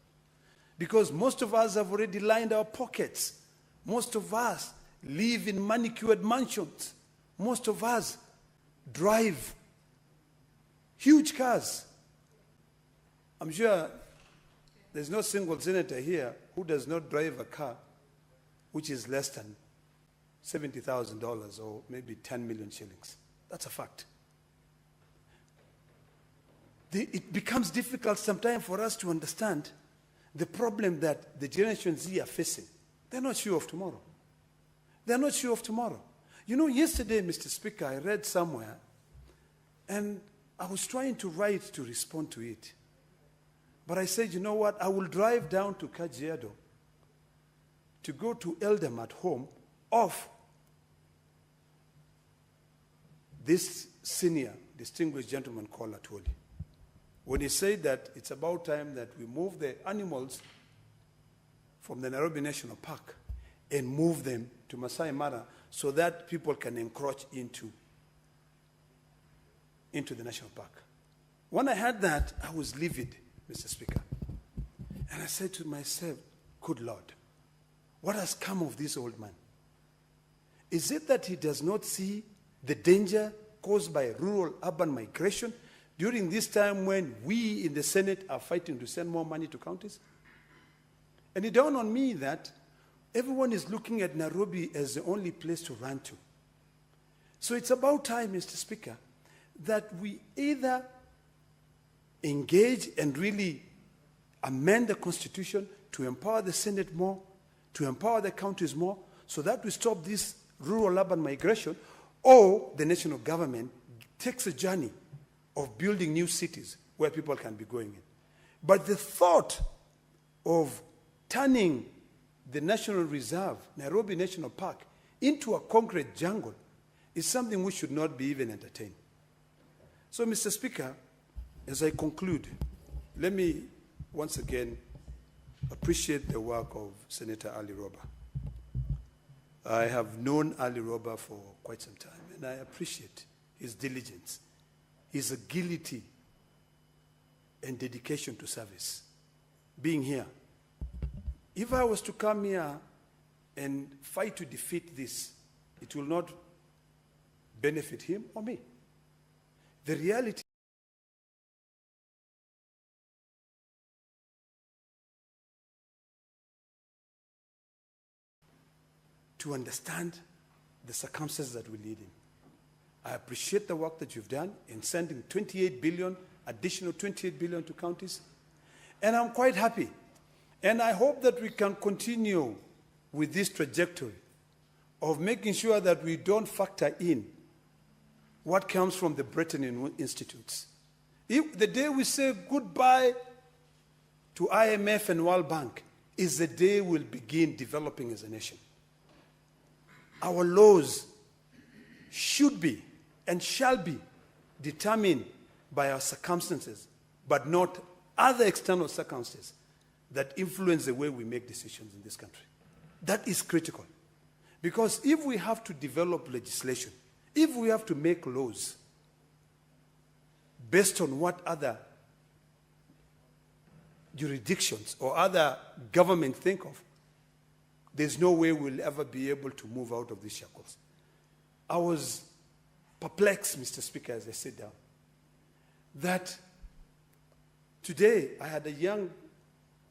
Because most of us have already lined our pockets. Most of us live in manicured mansions. Most of us drive huge cars. I'm sure there's no single senator here who does not drive a car which is less than $70,000 or maybe 10 million shillings. That's a fact. It becomes difficult sometimes for us to understand the problem that the Generation Z are facing. They're not sure of tomorrow. They're not sure of tomorrow. You know, yesterday, Mr. Speaker, I read somewhere, and I was trying to write to respond to it. But I said, you know what, I will drive down to Kajiado to go to Eldam at home of this senior distinguished gentleman called Atwoli, when he said that it's about time that we move the animals from the Nairobi National Park and move them to Masai Mara so that people can encroach into the national park. When I heard that, I was livid, Mr. Speaker. And I said to myself, good Lord, what has come of this old man? Is it that he does not see the danger caused by rural-urban migration during this time when we in the Senate are fighting to send more money to counties? And it dawned on me that everyone is looking at Nairobi as the only place to run to. So it's about time, Mr. Speaker, that we either engage and really amend the Constitution to empower the Senate more, to empower the counties more, so that we stop this rural-urban migration, or the national government takes a journey of building new cities where people can be going in. But the thought of turning the National Reserve, Nairobi National Park, into a concrete jungle is something we should not be even entertained. So, Mr. Speaker, as I conclude, let me once again appreciate the work of Senator Ali Roba. I have known Ali Roba for quite some time, and I appreciate his diligence, his agility, and dedication to service. Being here, if I was to come here and fight to defeat this, it will not benefit him or me. The reality to understand the circumstances that we live in. I appreciate the work that you've done in sending 28 billion, additional 28 billion to counties. And I'm quite happy. And I hope that we can continue with this trajectory of making sure that we don't factor in what comes from the Bretton Institutes. If the day we say goodbye to IMF and World Bank is the day we'll begin developing as a nation. Our laws should be and shall be determined by our circumstances, but not other external circumstances that influence the way we make decisions in this country. That is critical. Because if we have to develop legislation, if we have to make laws based on what other jurisdictions or other governments think of, there's no way we'll ever be able to move out of these shackles. I was perplexed, Mr. Speaker, as I sit down, that today I had a young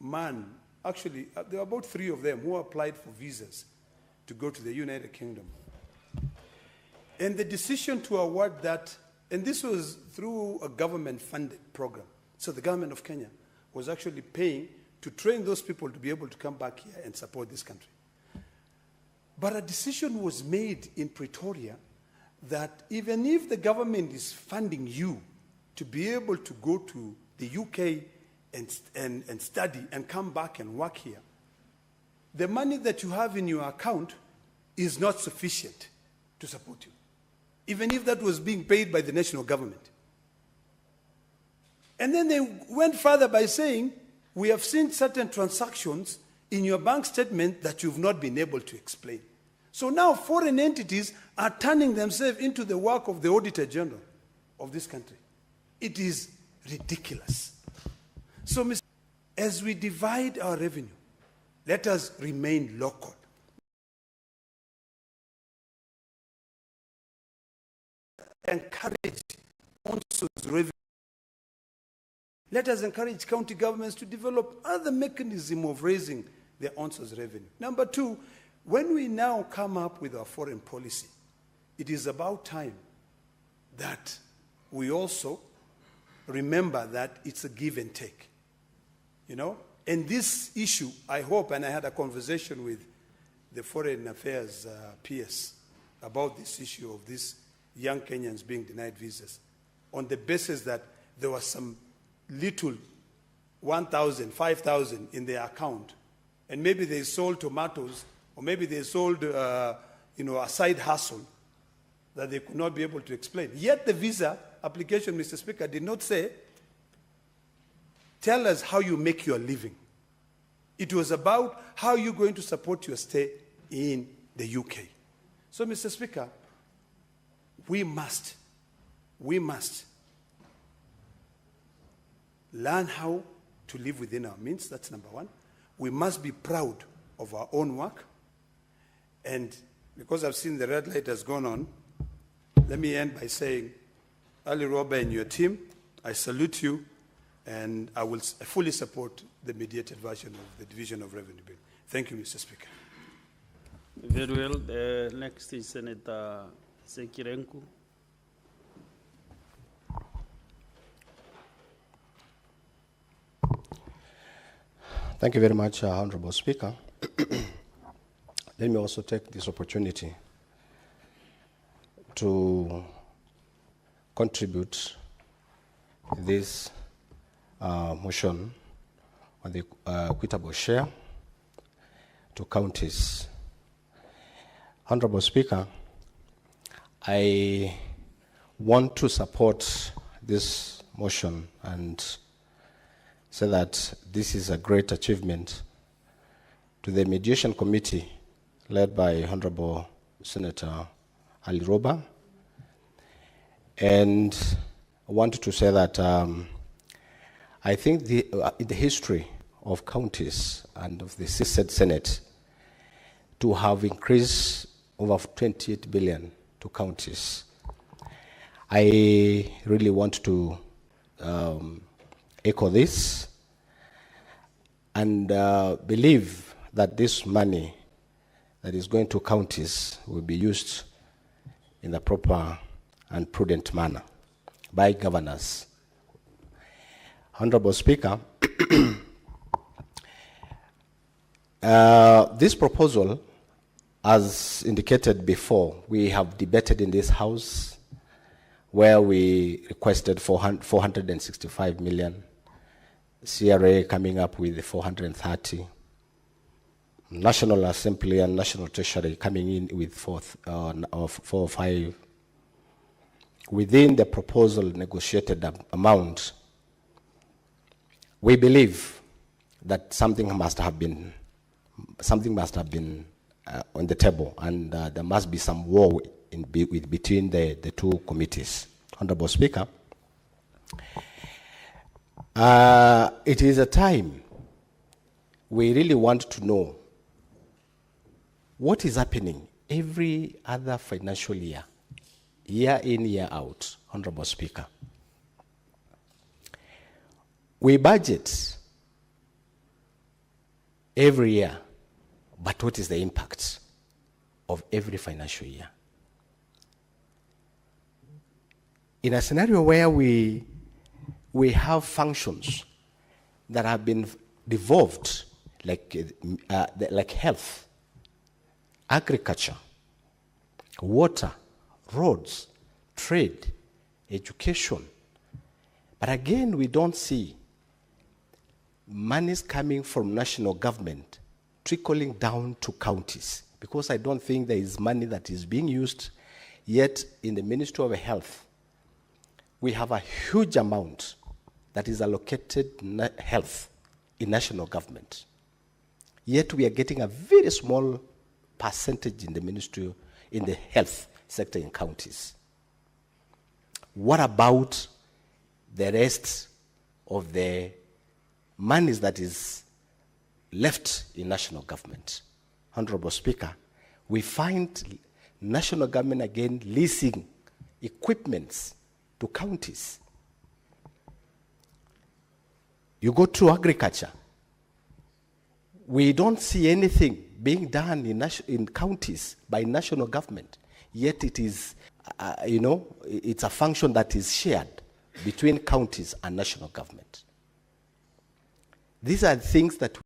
man, actually, there were about 3 of them who applied for visas to go to the United Kingdom. And the decision to award that, and this was through a government-funded program. So the government of Kenya was actually paying to train those people to be able to come back here and support this country. But a decision was made in Pretoria that even if the government is funding you to be able to go to the UK and study and come back and work here, the money that you have in your account is not sufficient to support you, even if that was being paid by the national government. And then they went further by saying, we have seen certain transactions in your bank statement that you've not been able to explain. So now foreign entities are turning themselves into the work of the Auditor General of this country. It is ridiculous. So, as we divide our revenue, let us remain local. Encourage also revenue. Let us encourage county governments to develop other mechanisms of raising their ONSOS revenue. Number 2, when we now come up with our foreign policy, it is about time that we also remember that it's a give and take. You know? And this issue, I hope, and I had a conversation with the Foreign Affairs PS about this issue of these young Kenyans being denied visas, on the basis that there was some little 1,000, 5,000 in their account, and maybe they sold tomatoes, or maybe they sold a side hustle that they could not be able to explain. Yet the visa application, Mr. Speaker, did not say, tell us how you make your living. It was about how you're going to support your stay in the UK. So, Mr. Speaker, we must learn how to live within our means. That's number 1. We must be proud of our own work. And because I've seen the red light has gone on, let me end by saying, Ali Roba and your team, I salute you, and I will fully support the mediated version of the Division of Revenue Bill. Thank you, Mr. Speaker. Very well. Next is Senator Sekirenku. Thank you very much, Honorable Speaker. Let me also take this opportunity to contribute this motion on the equitable share to counties. Honorable Speaker, I want to support this motion and say that this is a great achievement to the Mediation Committee led by Honorable Senator Ali Roba. And I wanted to say that I think in the history of counties and of the Senate to have increased over 28 billion to counties, I really want to echo this and believe that this money that is going to counties will be used in the proper and prudent manner by governors. Honorable Speaker, this proposal, as indicated before, we have debated in this House where we requested 465 million, CRA coming up with 430, National Assembly and National Treasury coming in with 4 or 5. Within the proposal negotiated amount, we believe that something must have been on the table, and there must be some war between the two committees. Honorable Speaker, it is a time we really want to know what is happening every other financial year year in, year out, Honorable Speaker. We budget every year, but what is the impact of every financial year? In a scenario where we have functions that have been devolved, like health, agriculture, water, roads, trade, education, but again we don't see monies coming from national government trickling down to counties, because I don't think there is money that is being used yet in the Ministry of Health. We have a huge amount that is allocated health in national government, yet we are getting a very small percentage in the ministry, in the health sector in counties. What about the rest of the monies that is left in national government? Honorable Speaker, we find national government again leasing equipments to counties. You go to agriculture, we don't see anything being done in counties by national government, yet it is, it's a function that is shared between counties and national government. These are things that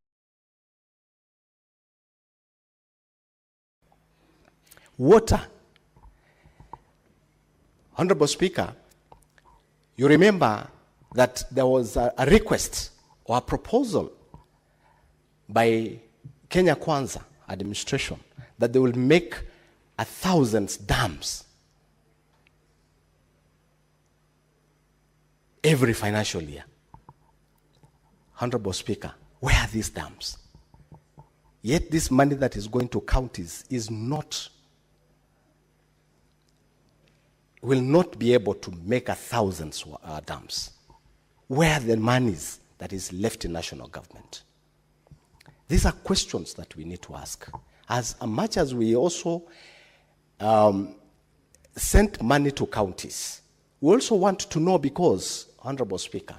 water. Honorable Speaker, you remember that there was a request or a proposal by Kenya Kwanza administration that they will make 1,000 dams every financial year. Honorable Speaker, where are these dams? Yet this money that is going to counties will not be able to make 1,000 dams. Where are the monies that is left in national government? These are questions that we need to ask. As much as we also sent money to counties, we also want to know, because, Honorable Speaker,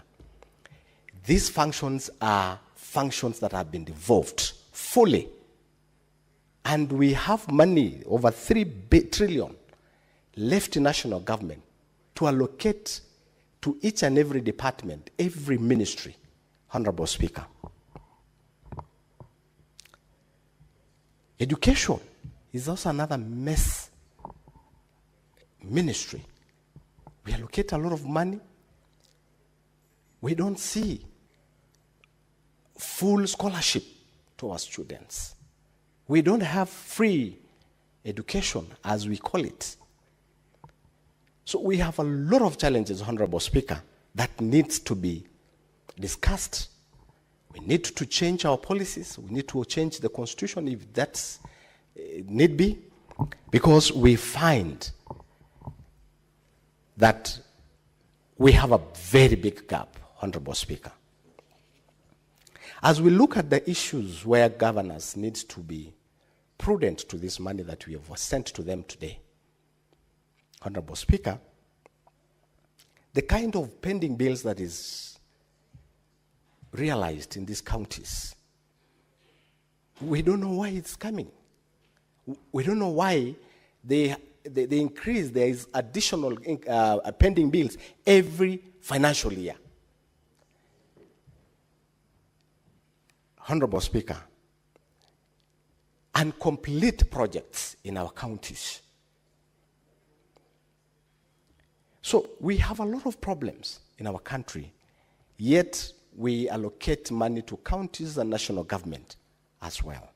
these functions are functions that have been devolved fully. And we have money, over 3 trillion, left in national government to allocate to each and every department, every ministry, Honorable Speaker. Education is also another mess ministry. We allocate a lot of money. We don't see full scholarship to our students. We don't have free education, as we call it. So we have a lot of challenges, Honorable Speaker, that needs to be discussed. We need to change our policies. We need to change the constitution if that's need be, because we find that we have a very big gap, Honorable Speaker. As we look at the issues where governors need to be prudent to this money that we have sent to them today, Honorable Speaker, the kind of pending bills that is realized in these counties, we don't know why it's coming. We don't know why they increase. There is additional pending bills every financial year. Honorable Speaker, and complete projects in our counties. So we have a lot of problems in our country, yet we allocate money to counties and national government as well.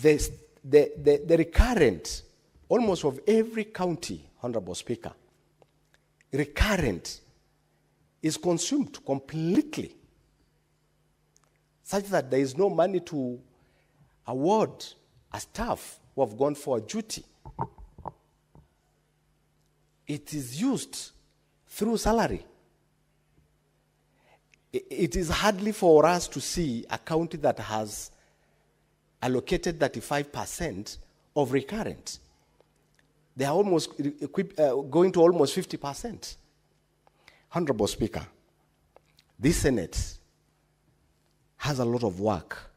The recurrent, almost of every county, Honorable Speaker, recurrent is consumed completely, such that there is no money to award a staff who have gone for a duty. It is used through salary. It is hardly for us to see a county that has allocated 35% of recurrent. They are almost going to almost 50%. Honorable Speaker, this Senate has a lot of work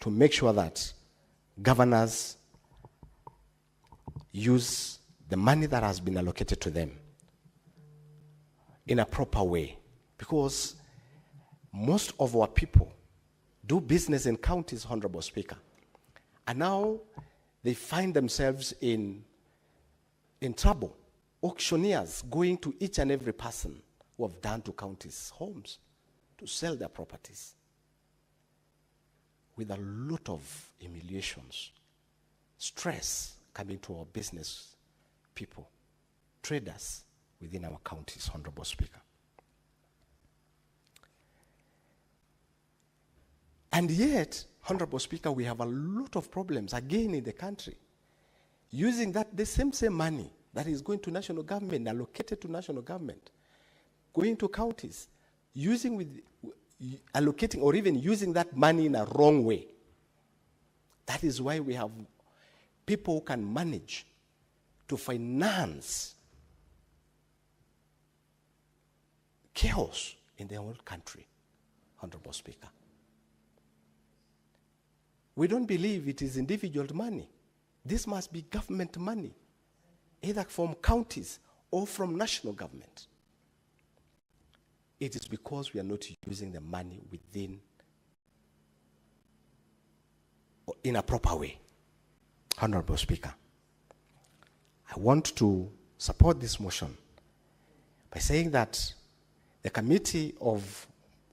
to make sure that governors use the money that has been allocated to them in a proper way, because most of our people do business in counties, Honorable Speaker, and now they find themselves in trouble. Auctioneers going to each and every person who have done to counties' homes to sell their properties with a lot of humiliations, stress coming to our business people, traders within our counties, Honorable Speaker. And yet, Honorable Speaker, we have a lot of problems again in the country. Using the same money that is going to national government, allocated to national government, going to counties, allocating or even using that money in a wrong way. That is why we have people who can manage to finance chaos in their own country, Honorable Speaker. We don't believe it is individual money. This must be government money, either from counties or from national government. It is because we are not using the money in a proper way. Honorable Speaker, I want to support this motion by saying that the committee of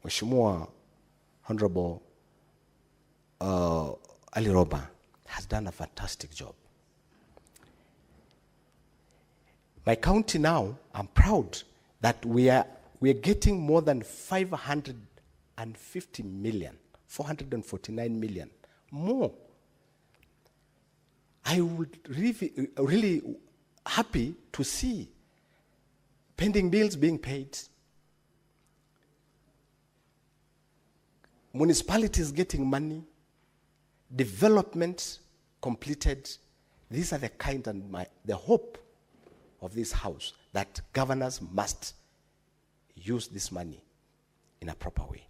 Mheshimiwa Honorable Ali Roba has done a fantastic job. My county now, I'm proud that we are getting more than 550 million, 449 million more. I would really happy to see pending bills being paid, municipalities getting money, development completed. These are the kind and the hope of this house, that governors must use this money in a proper way.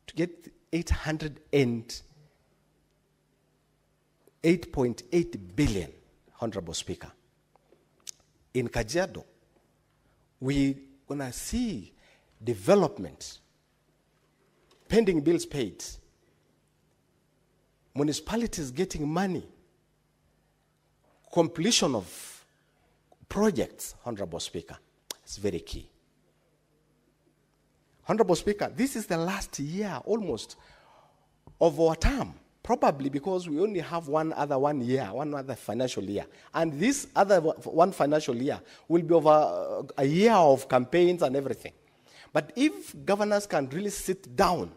To get 8.8 billion, Honorable Speaker. In Kajiado, we're going to see development, pending bills paid, municipalities getting money, completion of projects, Honorable Speaker. It's very key. Honorable Speaker, this is the last year almost of our term, probably because we only have one other financial year. And this other one financial year will be over a year of campaigns and everything. But if governors can really sit down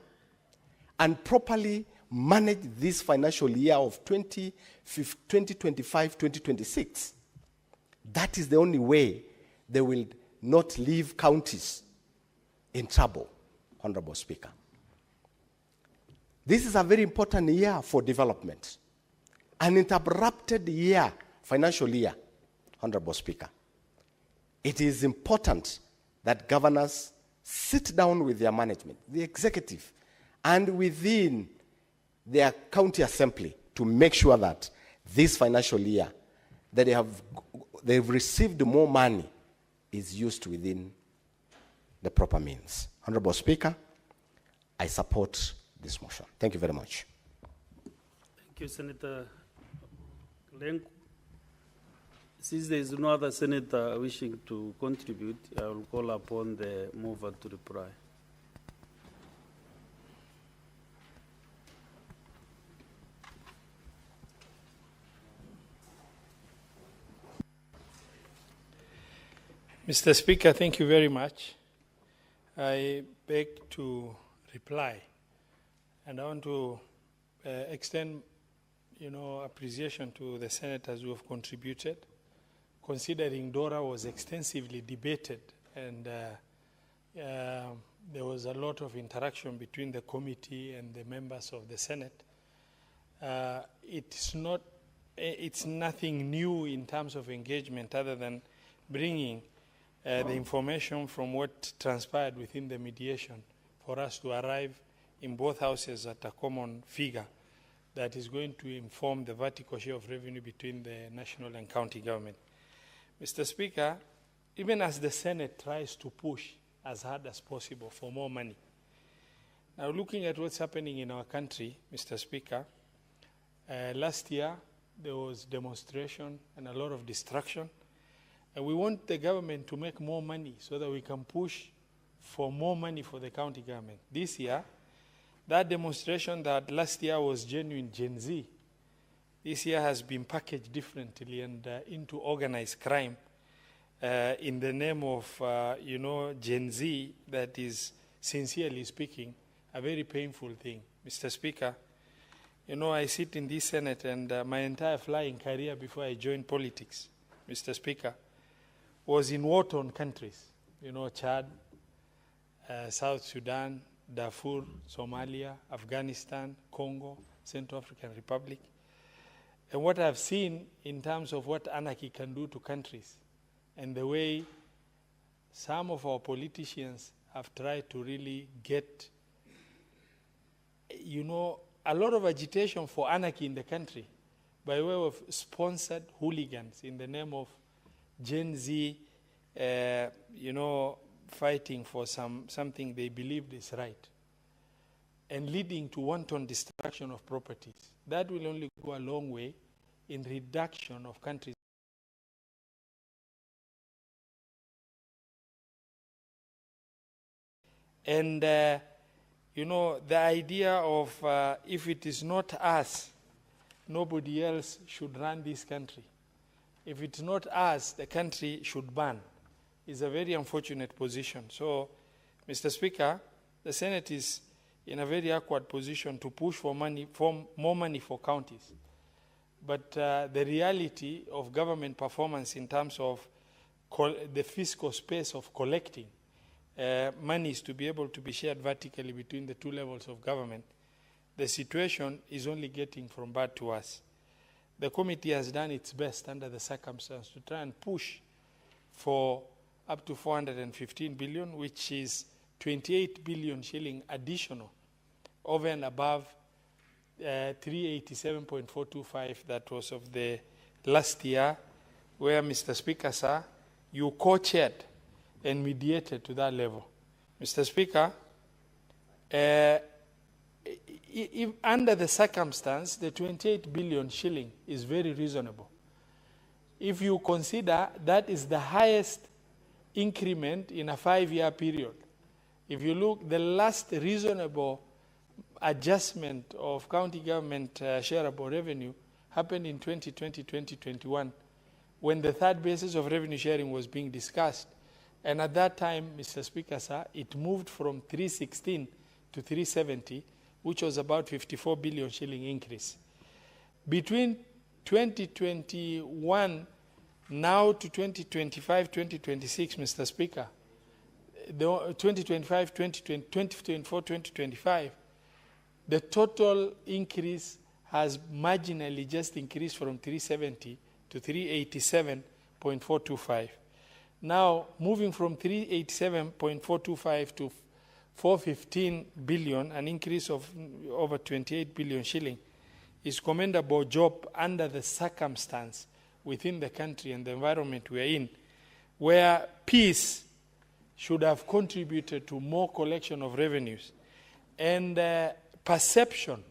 and properly manage this financial year of 2025-2026, that is the only way they will not leave counties in trouble, Honorable Speaker. This is a very important year for development. An interrupted year, financial year, Honorable Speaker. It is important that governors sit down with their management, the executive, and within their county assembly to make sure that this financial year that they've received more money is used within the proper means. Honorable Speaker, I support this motion. Thank you very much. Thank you, Senator Lenku. Since there is no other senator wishing to contribute, I will call upon the mover to reply. Mr. Speaker, thank you very much. I beg to reply, and I want to extend, appreciation to the senators who have contributed, considering DORA was extensively debated, and there was a lot of interaction between the committee and the members of the Senate. It's nothing new in terms of engagement other than bringing the information from what transpired within the mediation for us to arrive in both houses at a common figure that is going to inform the vertical share of revenue between the national and county government. Mr. Speaker, even as the Senate tries to push as hard as possible for more money, now looking at what's happening in our country, Mr. Speaker, last year there was demonstration and a lot of destruction, and we want the government to make more money so that we can push for more money for the county government. This year, that demonstration that last year was genuine Gen Z, this year has been packaged differently and into organized crime in the name of, Gen Z, that is, sincerely speaking, a very painful thing. Mr. Speaker, I sit in this Senate, and my entire flying career before I joined politics, Mr. Speaker, was in war-torn countries. Chad, South Sudan, Darfur, Somalia, Afghanistan, Congo, Central African Republic. And what I've seen in terms of what anarchy can do to countries and the way some of our politicians have tried to really get, a lot of agitation for anarchy in the country by way of sponsored hooligans in the name of Gen Z, fighting for something they believed is right, and leading to wanton destruction of properties. That will only go a long way in reduction of countries. And, the idea of if it is not us, nobody else should run this country. If it's not us, the country should burn, is a very unfortunate position. So, Mr. Speaker, the Senate is in a very awkward position to push for more money for counties. But the reality of government performance in terms of the fiscal space of collecting monies to be able to be shared vertically between the two levels of government, the situation is only getting from bad to worse. The committee has done its best under the circumstances to try and push for up to 415 billion, which is 28 billion shilling additional over and above 387.425 that was of the last year, where, Mr. Speaker, sir, you co-chaired and mediated to that level. Mr. Speaker, if under the circumstance, the 28 billion shilling is very reasonable. If you consider that is the highest increment in a 5-year period. If you look, the last reasonable adjustment of county government shareable revenue happened in 2020-2021 when the third basis of revenue sharing was being discussed. And at that time, Mr. Speaker, sir, it moved from 316 to 370, which was about 54 billion shilling increase. Between 2021 now to 2025, 2026, Mr. Speaker, the 2025, 2024, 2025, the total increase has marginally just increased from 370 to 387.425. Now, moving from 387.425 to 415 billion, an increase of over 28 billion shilling, is commendable job under the circumstance within the country and the environment we are in, where peace should have contributed to more collection of revenues, and perception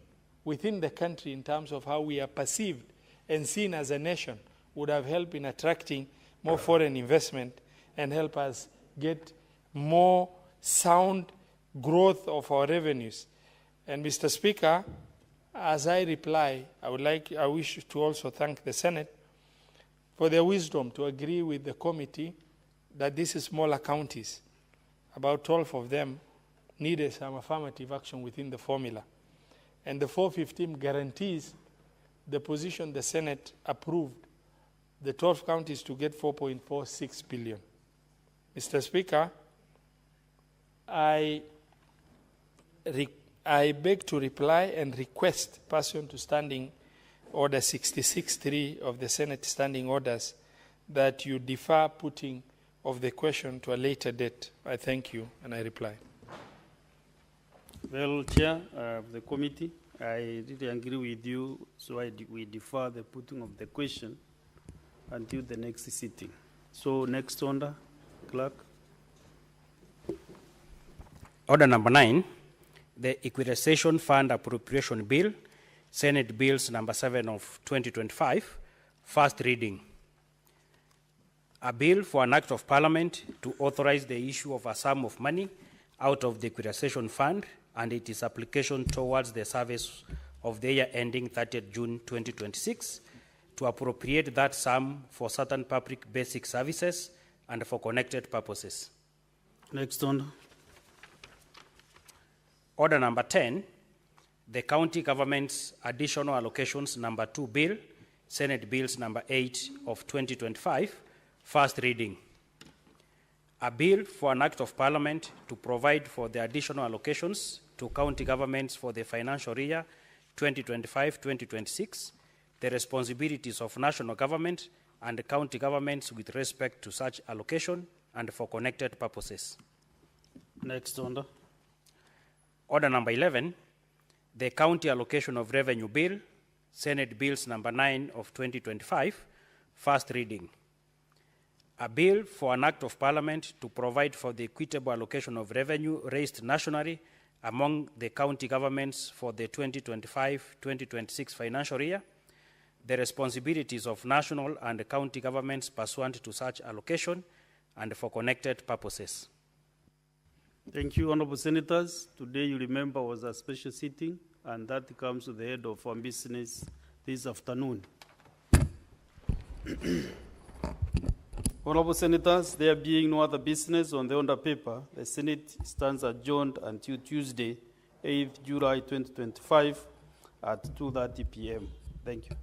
within the country in terms of how we are perceived and seen as a nation would have helped in attracting more foreign investment and help us get more sound growth of our revenues. And Mr. Speaker, as I reply, I wish to also thank the Senate for their wisdom to agree with the committee that these smaller counties, about 12 of them, needed some affirmative action within the formula. And the 415 guarantees the position the Senate approved, the 12 counties to get 4.46 billion. Mr. Speaker, I I beg to reply and request, pursuant to Standing Order 66.3 of the Senate Standing Orders, that you defer putting of the question to a later date. I thank you, and I reply. Well, Chair of the committee, I really agree with you, so we defer the putting of the question until the next sitting. So next order, clerk. Order number 9, the Equalization Fund Appropriation Bill, Senate Bills number 7 of 2025, first reading. A bill for an act of parliament to authorize the issue of a sum of money out of the Equalization Fund and its application towards the service of the year ending 30th June 2026, to appropriate that sum for certain public basic services and for connected purposes. Next order. Order number 10, the County Government's Additional Allocations number 2 Bill, Senate Bills number 8 of 2025, first reading. A bill for an act of parliament to provide for the additional allocations to county governments for the financial year 2025-2026, the responsibilities of national government and county governments with respect to such allocation and for connected purposes. Next order. Order number 11, the County Allocation of Revenue Bill, Senate Bills number 9 of 2025, first reading. A bill for an act of parliament to provide for the equitable allocation of revenue raised nationally among the county governments for the 2025-2026 financial year, the responsibilities of national and county governments pursuant to such allocation and for connected purposes. Thank you, Honorable Senators. Today, you remember, was a special sitting, and that comes to the head of our business this afternoon. Honorable Senators, there being no other business on the order paper, the Senate stands adjourned until Tuesday, 8th July 2025 at 2:30 p.m. Thank you.